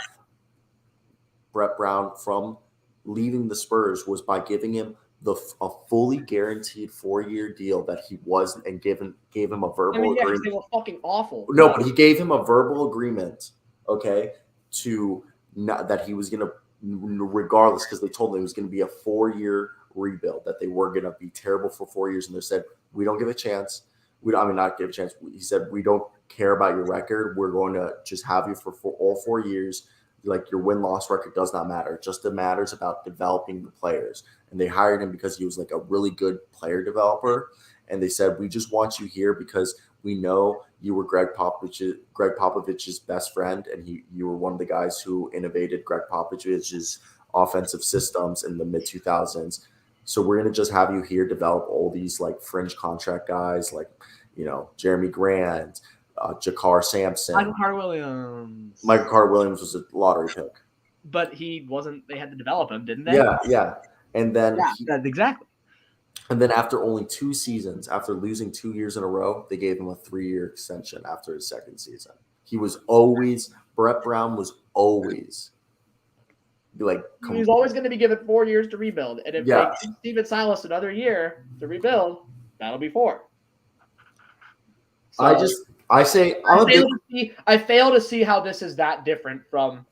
Brett Brown from leaving the Spurs was by giving him a fully guaranteed 4-year deal that he wasn't, and gave him a verbal agreement. They were fucking awful. No, but he gave him a verbal agreement, okay, that he was going to, regardless, because they told him it was going to be a 4-year rebuild, that they were going to be terrible for 4 years, and they said, we don't give a chance. Not give a chance. He said, we don't care about your record. We're going to just have you for all 4 years. Like your win-loss record does not matter. It just matters about developing the players. And they hired him because he was like a really good player developer. And they said, we just want you here because we know you were Greg Popovich's best friend, and you were one of the guys who innovated Greg Popovich's offensive systems in the mid-2000s. So we're going to just have you here develop all these like fringe contract guys like, Jeremy Grant, Jakar Sampson. Michael Carter-Williams. Michael Carter-Williams was a lottery pick. But he wasn't – they had to develop him, didn't they? Yeah. And then exactly. And then after only 2 seasons, after losing 2 years in a row, they gave him a 3-year extension after his second season. Brett Brown was always like – He was always going to be given 4 years to rebuild. And if they give Steven Silas another year to rebuild, that'll be 4. So, I fail to see how this is that different from.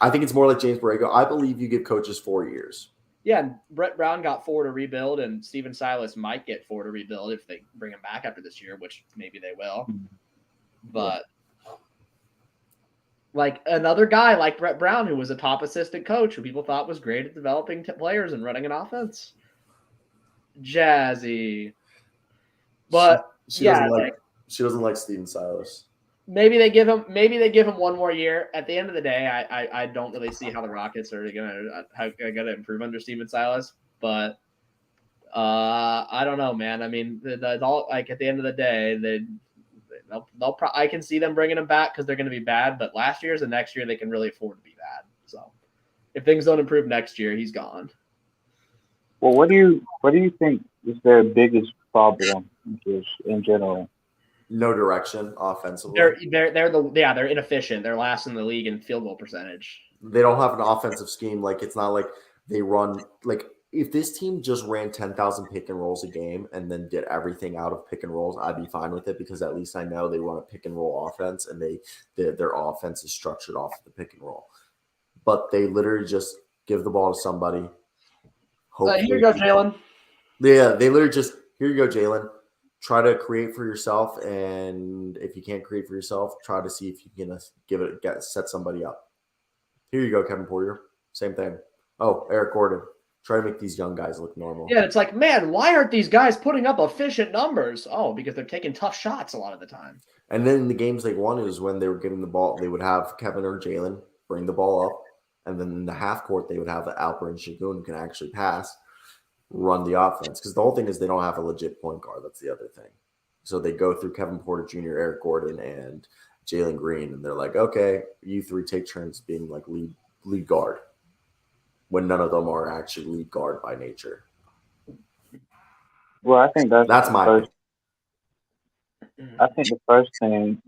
I think it's more like James Borrego. I believe you give coaches 4 years. Yeah, and Brett Brown got 4 to rebuild, and Steven Silas might get 4 to rebuild if they bring him back after this year, which maybe they will. But like another guy like Brett Brown, who was a top assistant coach, who people thought was great at developing players and running an offense. Jazzy. But she doesn't like Steven Silas. Maybe they give him 1 more year. At the end of the day, I don't really see how the Rockets are gonna improve under Steven Silas. But I don't know, man. I mean, it's all like at the end of the day, I can see them bringing him back because they're going to be bad. But last year's and next year, they can really afford to be bad. So if things don't improve next year, he's gone. Well, what do you think is their biggest problem in general? No direction offensively. They're inefficient. They're last in the league in field goal percentage. They don't have an offensive scheme. Like it's not like they run like if this team just ran 10,000 pick and rolls a game and then did everything out of pick and rolls, I'd be fine with it because at least I know they run a pick and roll offense and their offense is structured off the pick and roll. But they literally just give the ball to somebody. Here you go, Jalen. Yeah, they literally just here you go, Jalen. Try to create for yourself, and if you can't create for yourself, try to see if you can set somebody up. Here you go, Kevin Porter. Same thing. Oh, Eric Gordon. Try to make these young guys look normal. Yeah, it's like, man, why aren't these guys putting up efficient numbers? Oh, because they're taking tough shots a lot of the time. And then in the games they won is when they were getting the ball, they would have Kevin or Jalen bring the ball up, And then in the half court, they would have Alper and Şengün who can actually pass, run the offense. Because the whole thing is they don't have a legit point guard. That's the other thing. So they go through Kevin Porter Jr., Eric Gordon, and Jalen Green, and they're like, okay, you three take turns being like lead guard, when none of them are actually lead guard by nature. Well, I think That's my opinion. I think the first thing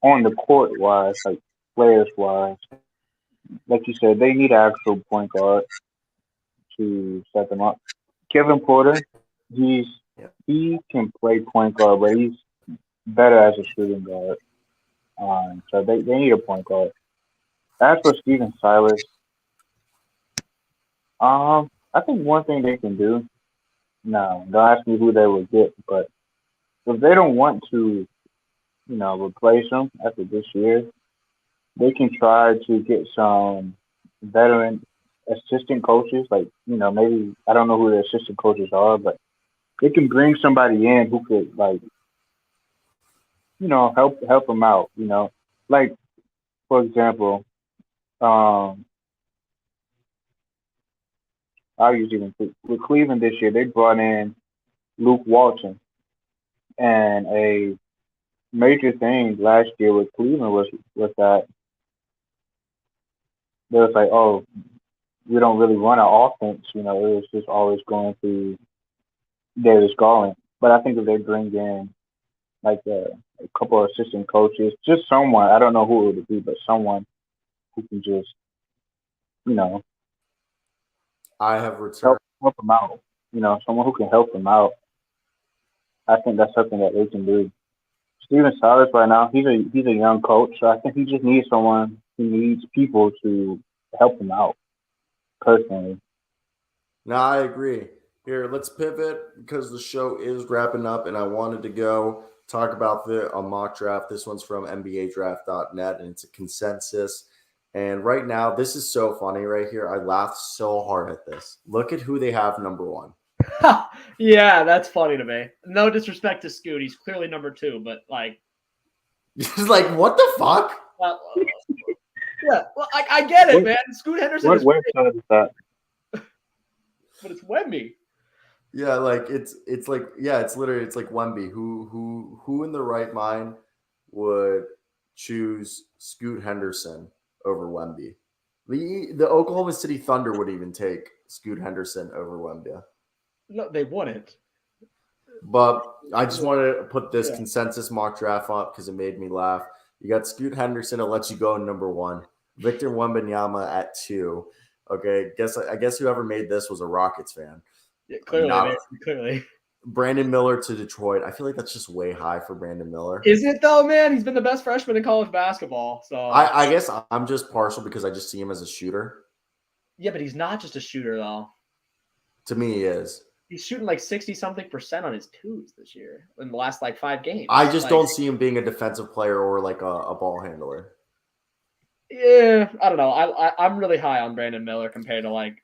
on the court wise, like players wise, like you said, they need an actual point guard to set them up. Kevin Porter, he can play point guard, but he's better as a shooting guard. So they need a point guard. As for Steven Silas, I think one thing they can do. No, don't ask me who they would get, but if they don't want to, replace him after this year, they can try to get some veteran assistant coaches. Like, maybe I don't know who the assistant coaches are, but they can bring somebody in who could help them out. Like for example, I'll use even with Cleveland this year. They brought in Luke Walton, and a major thing last year with Cleveland was that they was like, oh, we don't really run an offense. It was just always going through Darius Garland. But I think if they bring in like a couple of assistant coaches, just someone, I don't know who it would be, but someone who can just, I have returned. Help them out. Someone who can help them out. I think that's something that they can do. Steven Silas right now, he's a young coach, so I think he just needs someone. He needs people to help him out personally. No, I agree. Here, let's pivot because the show is wrapping up, and I wanted to go talk about a mock draft. This one's from NBADraft.net, and it's a consensus. And right now, this is so funny right here. I laughed so hard at this. Look at who they have number 1. Yeah, that's funny to me. No disrespect to Scoot. He's clearly number 2, but like... like, what the fuck? Yeah, well, I get it, man. Scoot Henderson is website is that? But it's Wemby. Yeah, like it's like it's literally it's like Wemby. Who in the right mind would choose Scoot Henderson over Wemby? The Oklahoma City Thunder would even take Scoot Henderson over Wemby. No, they wouldn't. But I just wanted to put this consensus mock draft up because it made me laugh. You got Scoot Henderson to let you go number 1. Victor Wembanyama at 2. Okay, I guess whoever made this was a Rockets fan. Yeah, clearly. Brandon Miller to Detroit. I feel like that's just way high for Brandon Miller. Is it though, man? He's been the best freshman in college basketball. So I guess I'm just partial because I just see him as a shooter. Yeah, but he's not just a shooter though. To me, he is. He's shooting like 60-something% on his twos this year in the last 5 games. I just don't see him being a defensive player or like a ball handler. Yeah, I don't know. I'm really high on Brandon Miller compared to like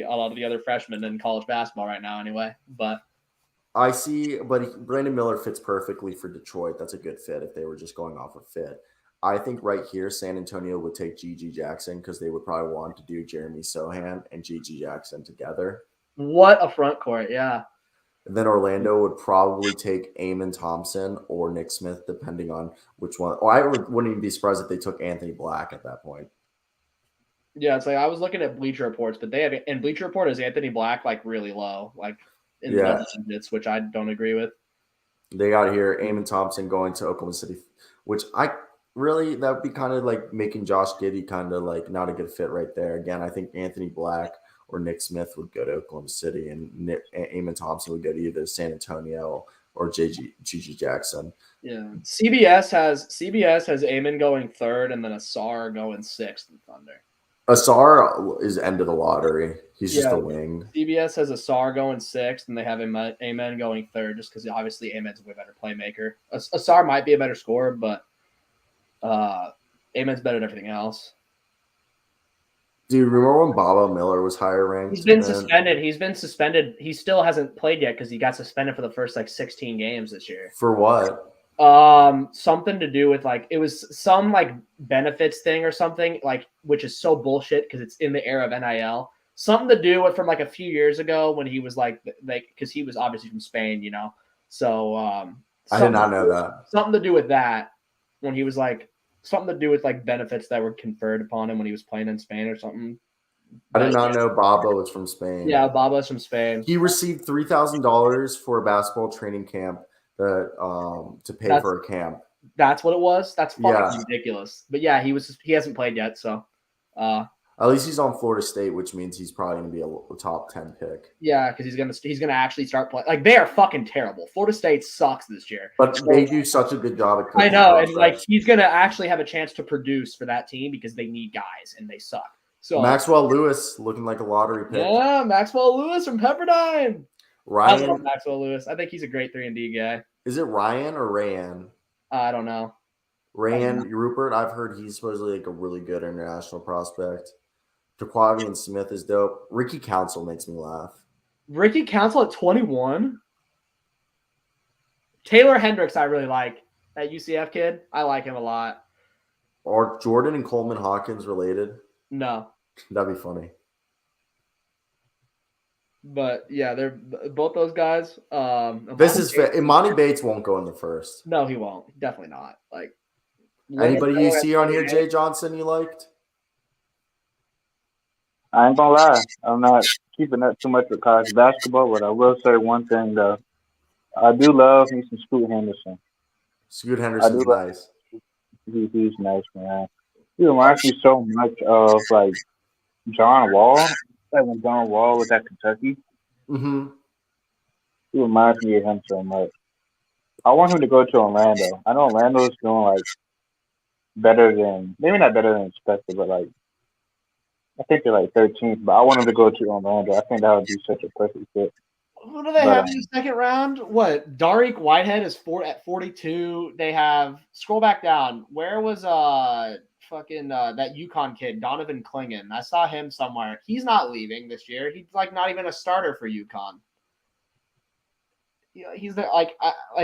a lot of the other freshmen in college basketball right now anyway. But Brandon Miller fits perfectly for Detroit. That's a good fit if they were just going off of fit. I think right here, San Antonio would take G.G. Jackson because they would probably want to do Jeremy Sohan and G.G. Jackson together. What a front court, yeah. And then Orlando would probably take Amon Thompson or Nick Smith, depending on which one. Or I wouldn't even be surprised if they took Anthony Black at that point. Yeah, it's like I was looking at Bleacher Reports, but they have in Bleacher Report is Anthony Black like really low, like in the digits, which I don't agree with. They got here Amon Thompson going to Oklahoma City, which that would be kind of like making Josh Giddey kind of like not a good fit right there. Again, I think Anthony Black or Nick Smith would go to Oklahoma City, and Amon Thompson would go to either San Antonio or G.G. Jackson. Yeah, CBS has Amon going 3rd, and then Asar going 6th in Thunder. Asar is end of the lottery. He's just a wing. CBS has Asar going 6th, and they have Amon going 3rd, just because obviously Amon's a way better playmaker. Asar might be a better scorer, but Amon's better at everything else. Dude, remember when Baba Miller was higher ranked? He's been suspended. He still hasn't played yet because he got suspended for the first 16 games this year. For what? Something to do with like it was some like benefits thing or something like which is so bullshit because it's in the era of NIL. Something to do with from like a few years ago when he was like because he was obviously from Spain, So I did not know that. Something to do with that when he was like something to do with like benefits that were conferred upon him when he was playing in Spain or something. I did not know Baba was from Spain. Yeah, Baba's from Spain. He received $3,000 for a basketball training camp to pay for a camp. That's what it was. That's fucking ridiculous. But yeah, he hasn't played yet, so at least he's on Florida State, which means he's probably gonna be a top 10 pick. Yeah, because he's gonna actually start playing. Like they are fucking terrible. Florida State sucks this year, but they do such a good job at coaching. I know, and like he's gonna actually have a chance to produce for that team because they need guys and they suck. So Maxwell Lewis looking like a lottery pick. Yeah, Maxwell Lewis from Pepperdine. Ryan, I love Maxwell Lewis. I think he's a great 3-and-D guy. Is it Ryan or Rayan? I don't know. Rayan Rupert. I've heard he's supposedly like a really good international prospect. Jaquavian Smith is dope. Ricky Council makes me laugh. Ricky Council at 21. Taylor Hendricks, I really like. That UCF kid, I like him a lot. Are Jordan and Coleman Hawkins related? No. That'd be funny. But yeah, they're both those guys. This is Imani Bates won't go in the first. No, he won't. Definitely not. Like anybody you see on here, Jay Johnson, you liked? I ain't gonna lie, I'm not keeping up too much with college basketball, but I will say one thing though. I do love me some Scoot Henderson. Scoot Henderson's nice. He's nice, man. He reminds me so much of like John Wall. Like when John Wall was at Kentucky. Mm-hmm. He reminds me of him so much. I want him to go to Orlando. I know Orlando's doing like better than maybe not better than expected, but like I think they're like 13th. But I want him to go to Orlando. I think that would be such a perfect fit. Who do they have in the second round? What? Dariq Whitehead is at 42. They have scroll back down. Where was that UConn kid, Donovan Clingan? I saw him somewhere. He's not leaving this year. He's like not even a starter for UConn. He's there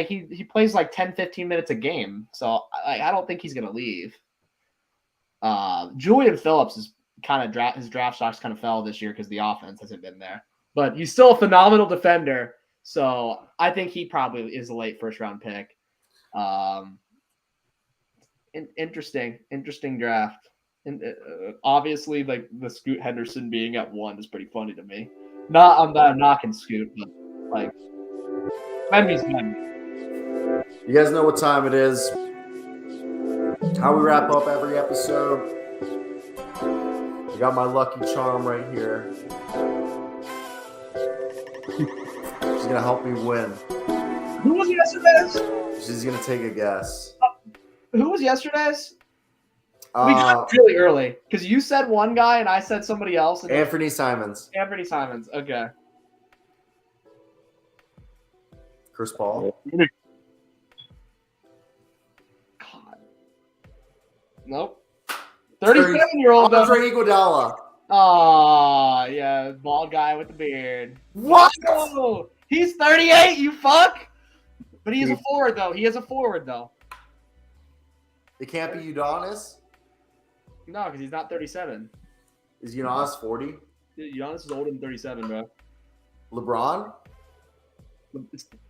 he plays like 10, 15 minutes a game. So I don't think he's gonna leave. Julian Phillips is kind of his draft stocks kind of fell this year because the offense hasn't been there. But he's still a phenomenal defender. So I think he probably is a late first round pick. Interesting draft. And obviously, like the Scoot Henderson being at 1 is pretty funny to me. I'm not knocking Scoot, but like memories. You guys know what time it is. How we wrap up every episode. I got my lucky charm right here. She's gonna help me win. Who was yesterday's? She's gonna take a guess. Who was yesterday's? We got really early because you said one guy and I said somebody else. Anthony Simons. Anthony Simons. Okay. Chris Paul. God. Nope. 37-year-old. Andre Iguodala. Oh, yeah, bald guy with the beard. What? Oh, he's 38, you fuck. But he's a forward, though. He is a forward, though. It can't be Udonis? No, because he's not 37. Is Udonis 40? Udonis is older than 37, bro. LeBron?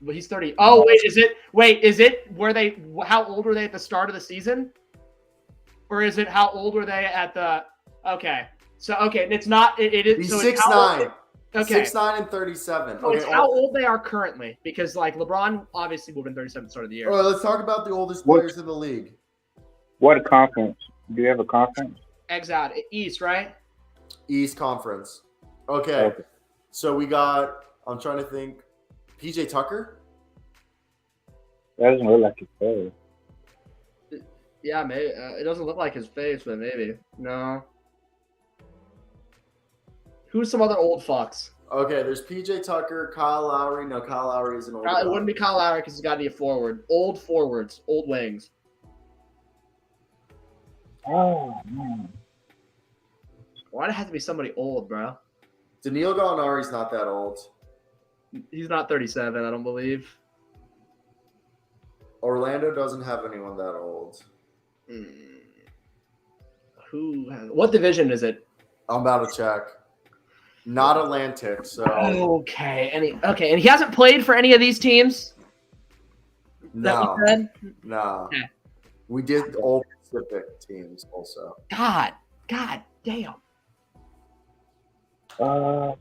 But he's 30. Oh, is it how old were they at the start of the season? Or is it how old were they at the – okay. So, okay, it's not – it is – He's so 6'9". Okay. 6'9" and 37. So okay, it's how old they are currently. Because, like, LeBron obviously would have been 37 at the start of the year. All right, let's talk about the oldest players in the league. What conference? Do you have a conference? Exout East, right? East Conference. Okay. So we got – I'm trying to think. PJ Tucker? That doesn't look like his face. Yeah, maybe. It doesn't look like his face, but maybe. No. Who's some other old fucks? Okay, there's PJ Tucker, Kyle Lowry. No, Kyle Lowry is an old It wouldn't be Kyle Lowry because he's got to be a forward. Old forwards. Old wings. Oh, man. Why'd it have to be somebody old, bro? Daniil Gallinari's not that old. He's not 37, I don't believe. Orlando doesn't have anyone that old. What division is it? I'm about to check. Not Atlantic, so Okay, and he hasn't played for any of these teams. no, That we said? no. Okay. We did all Pacific teams also. God damn. Oh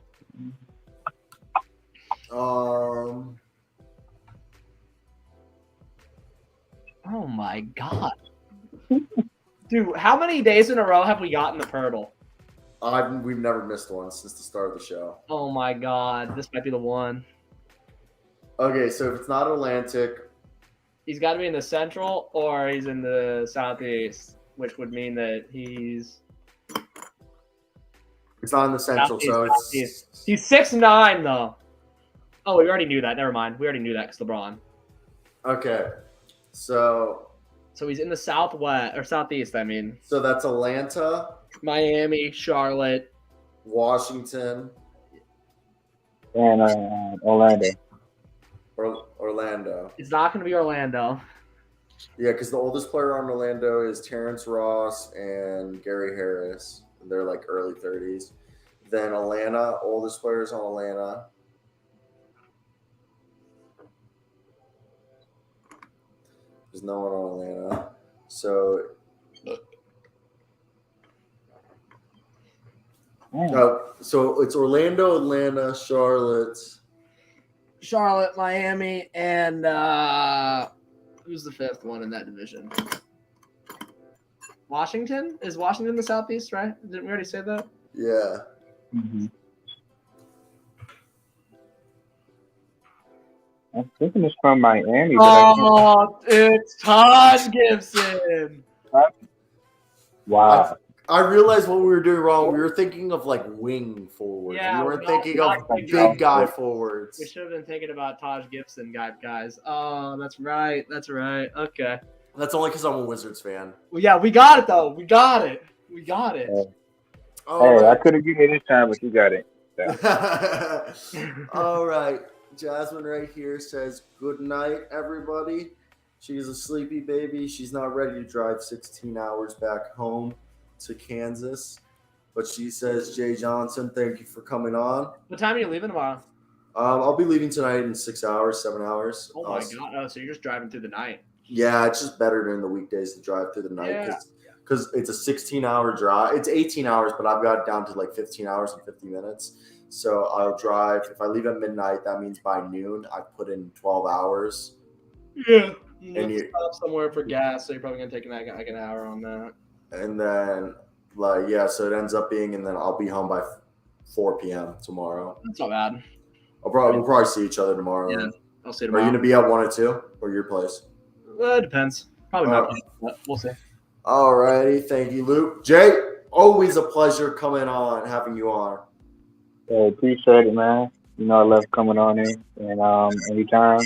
my god. Dude, how many days in a row have we gotten the Purtle? We've never missed one since the start of the show. Oh my god, this might be the one. Okay, so if it's not Atlantic, He's got to be in the Central or he's in the Southeast, which would mean that he's it's not in the Central, so it's he's 6'9" though. Oh, we already knew that. Never mind. We already knew that because LeBron. okay. So he's in the Southwest or Southeast. I mean, so that's Atlanta, Miami, Charlotte, Washington, and Orlando. Orlando. It's not going to be Orlando. Yeah, because the oldest player on Orlando is Terrence Ross and Gary Harris. They're like early 30s. Then Atlanta, oldest players on Atlanta. There's no one on Atlanta. So so it's Orlando, Atlanta, Charlotte, Miami, and who's the fifth one in that division? Washington? Is Washington the Southeast, right? Didn't we already say that? Yeah. Mm-hmm. I'm thinking it's from Miami. Oh, it's Taj Gibson. Wow. I realized what we were doing wrong. We were thinking of like wing forwards. Yeah, we weren't not thinking of big big guy We forwards. should have been thinking about Taj Gibson, guys. Oh, that's right. Okay. That's only because I'm a Wizards fan. Well, yeah, we got it, though. We got it. Oh, Hey, I could have given it this time, but you got it. All right. Jasmine right here says, good night, everybody. She's a sleepy baby. She's not ready to drive 16 hours back home to Kansas. But she says, Jay Johnson, thank you for coming on. What time are you leaving tomorrow? I'll be leaving tonight in 6 hours, 7 hours. Oh, my God. Oh, so you're just driving through the night. Yeah, it's just better during the weekdays to drive through the night because it's a 16-hour drive. It's 18 hours, but I've got it down to like 15 hours and 50 minutes. So I'll drive. If I leave at midnight, that means by noon I've put in 12 hours. Yeah. And you stop somewhere for gas, so you're probably going to take like an hour on that. And then, so it ends up being, and then I'll be home by 4 p.m. tomorrow. That's not bad. We'll probably see each other tomorrow. Yeah, I'll see you tomorrow. Are you going to be at 1 or 2 or your place? It depends. Probably not, but we'll see. All righty. Thank you, Luke. Jay, always a pleasure coming on, having you on. Hey, appreciate it, man. You know I love coming on in, and anytime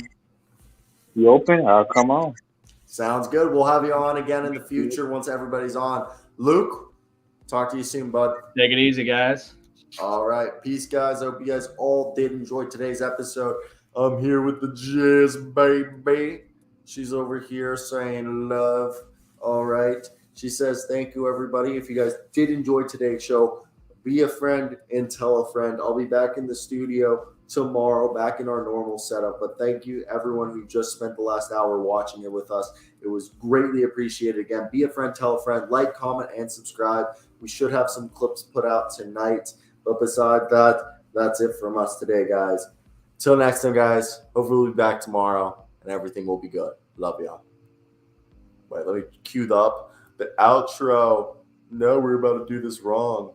you open, I'll come on. Sounds good. We'll have you on again in the future once everybody's on. Luke, talk to you soon, bud. Take it easy, guys. All right. Peace, guys. I hope you guys all did enjoy today's episode. I'm here with the Jizz baby. She's over here saying love. All right. She says, thank you, everybody. If you guys did enjoy today's show, be a friend and tell a friend. I'll be back in the studio tomorrow, back in our normal setup. But thank you, everyone who just spent the last hour watching it with us. It was greatly appreciated. Again, be a friend, tell a friend, like, comment, and subscribe. We should have some clips put out tonight. But beside that, that's it from us today, guys. Till next time, guys. Hopefully we'll be back tomorrow and everything will be good. Love y'all. Wait, let me cue the outro. No, we're about to do this wrong.